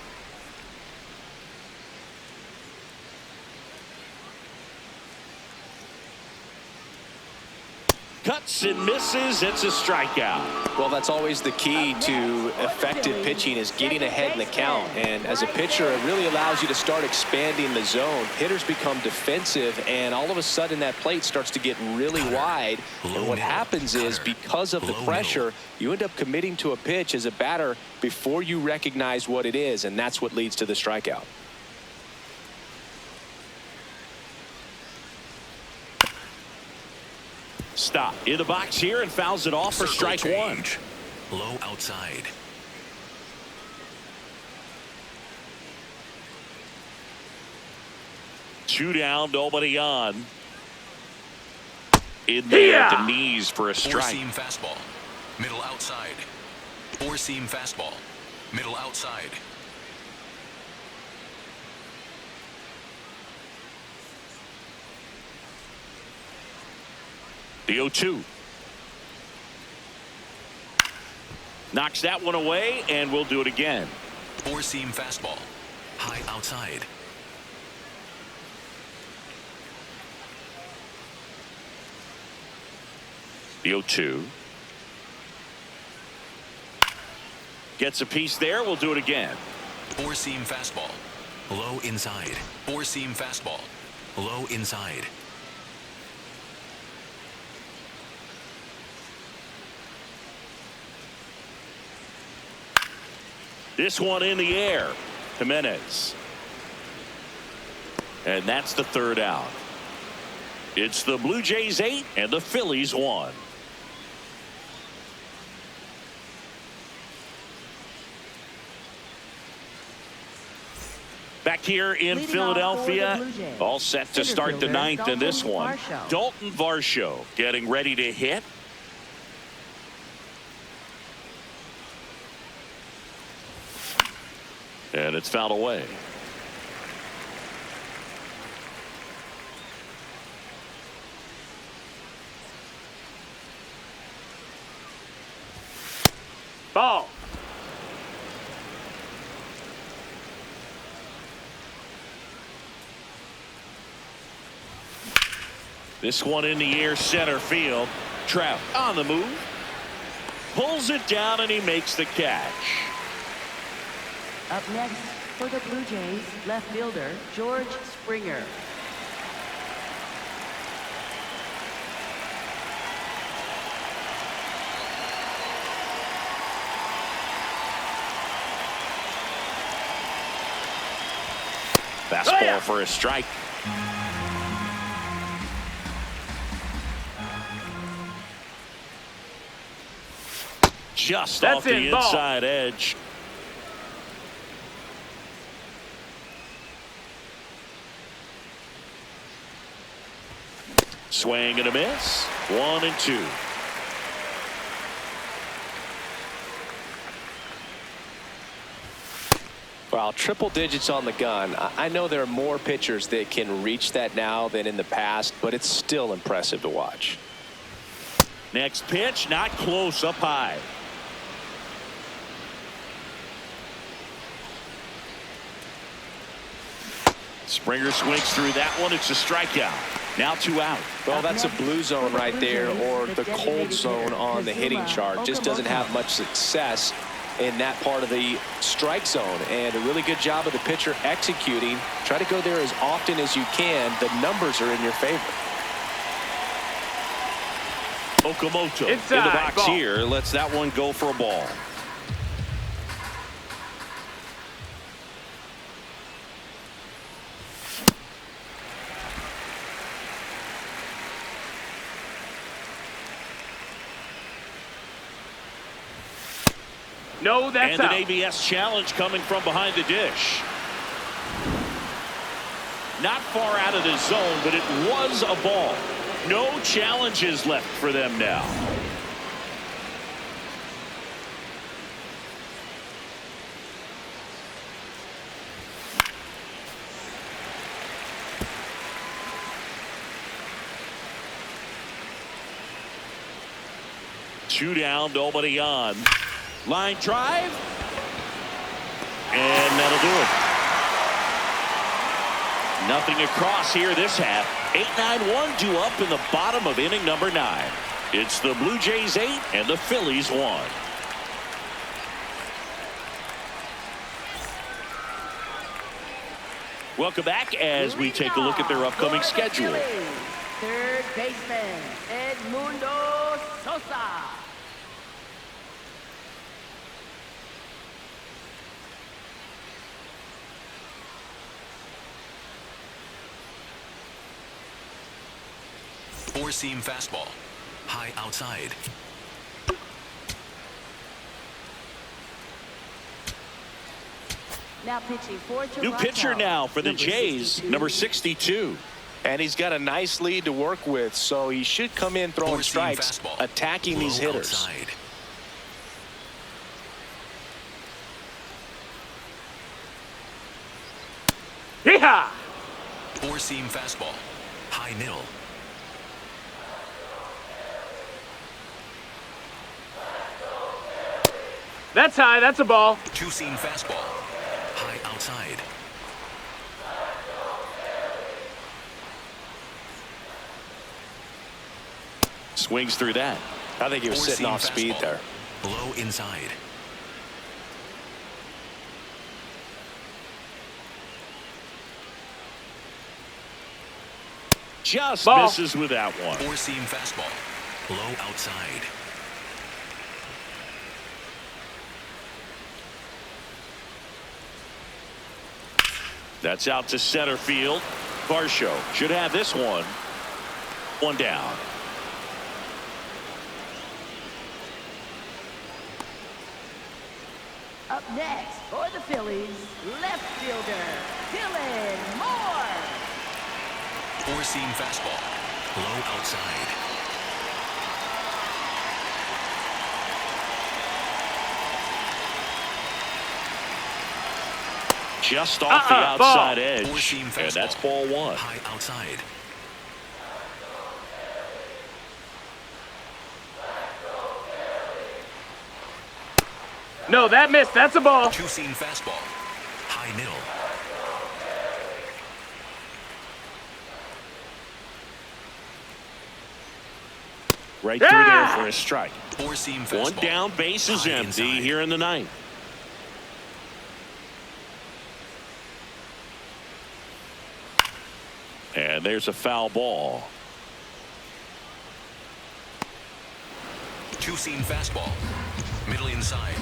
Cuts and misses. It's a strikeout. Well, that's always the key to effective pitching, is getting ahead in the count. And as a pitcher, it really allows you to start expanding the zone. Hitters become defensive, and all of a sudden that plate starts to get really wide. And what happens is, because of the pressure, you end up committing to a pitch as a batter before you recognize what it is, and that's what leads to the strikeout. Stop in the box here and fouls it off for strike 1. Low outside. Two down, nobody on. In there at the knees for a strike. Four-seam fastball. Middle outside. Four-seam fastball. Middle outside. The 0-2. Knocks that one away, and we'll do it again. Four-seam fastball. High outside. The 0-2. Gets a piece there. We'll do it again. Four-seam fastball. Low inside. Four-seam fastball. Low inside. This one in the air. Giménez. And that's the third out. It's the Blue Jays 8 and the Phillies 1. Back here in Philadelphia, all set to start the ninth in this one. Dalton Varsho getting ready to hit. And it's fouled away. Ball. This one in the air, center field. Trout on the move. Pulls it down and he makes the catch. Up next for the Blue Jays, left fielder George Springer. Fastball for a strike. Just off the inside edge. Swing and a miss. 1-2. Well, triple digits on the gun. I know there are more pitchers that can reach that now than in the past, but it's still impressive to watch. Next pitch, not close, up high. Springer swings through that one. It's a strikeout. Now 2 out. Well, that's a blue zone right there, or the cold zone on the hitting chart. Just doesn't have much success in that part of the strike zone, and a really good job of the pitcher executing. Try to go there as often as you can. The numbers are in your favor. Okamoto Inside, in the box ball. here. Lets that one go for a ball. No, that's and out. an ABS challenge coming from behind the dish. Not far out of the zone, but it was a ball. No challenges left for them now. Two down, nobody on. Line drive. And that'll do it. Nothing across here this half. 8-9-1 due up in the bottom of inning number 9. It's the Blue Jays 8 and the Phillies 1. Welcome back as we take a look at their upcoming schedule. Third baseman Edmundo Sosa. Four-seam fastball. High outside. Now pitching for New pitcher now for the Jays, number 62. And he's got a nice lead to work with, so he should come in throwing Four-seam strikes, fastball. attacking these Low hitters. outside. Yeehaw! Four-seam fastball. High middle. That's high. That's a ball. Two-seam fastball. High outside. Swings through that. I think he was sitting Four-seam off speed fastball. there. Low inside. Just Ball. misses with that one. Four-seam fastball. Low outside. That's out to center field. Varsho should have this one. One down. Up next for the Phillies, left fielder, Dylan Moore. Four-seam fastball. Low outside. Just off the outside edge. Four-seam fastball. And that's ball one. High outside. No, that missed. That's a ball. Two-seam fastball. High middle. Right through there for a strike. Four-seam fastball. One down, base is High empty inside. here in the ninth. And there's a foul ball. Two-seam fastball. Middle inside.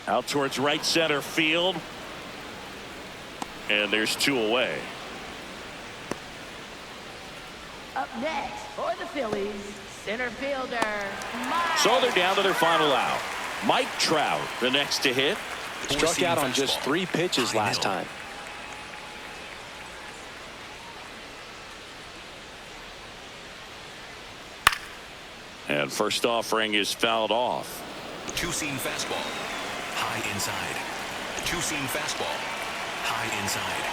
Out towards right center field. And there's two away. Up next for the Phillies, center fielder, Mike. So they're down to their final out. Mike Trout, the next to hit. Struck out on just 3 pitches High last middle. time. And first offering is fouled off. Two-seam fastball. High inside. Two-seam fastball. High inside.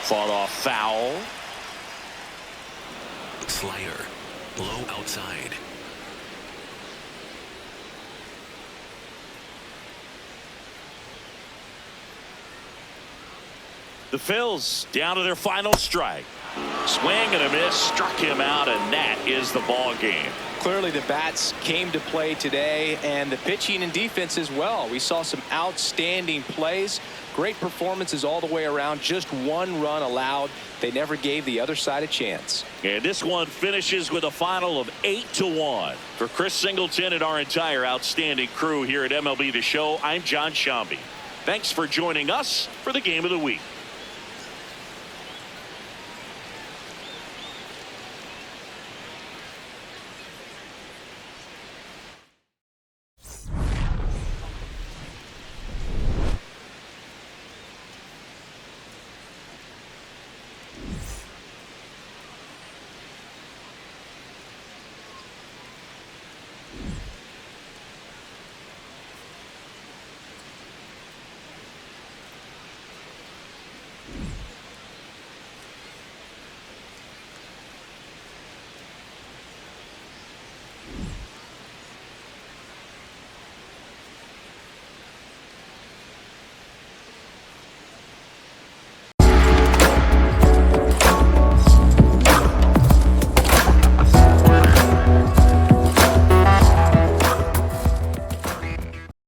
Fought off foul. Slider. Low outside. The Phils down to their final strike. Swing and a miss, struck him out, and that is the ball game. Clearly the bats came to play today, and the pitching and defense as well. We saw some outstanding plays, great performances all the way around. Just 1 run allowed. They never gave the other side a chance. And this one finishes with a final of 8-1. For Chris Singleton and our entire outstanding crew here at MLB The Show, I'm John Shambi. Thanks for joining us for the Game of the Week.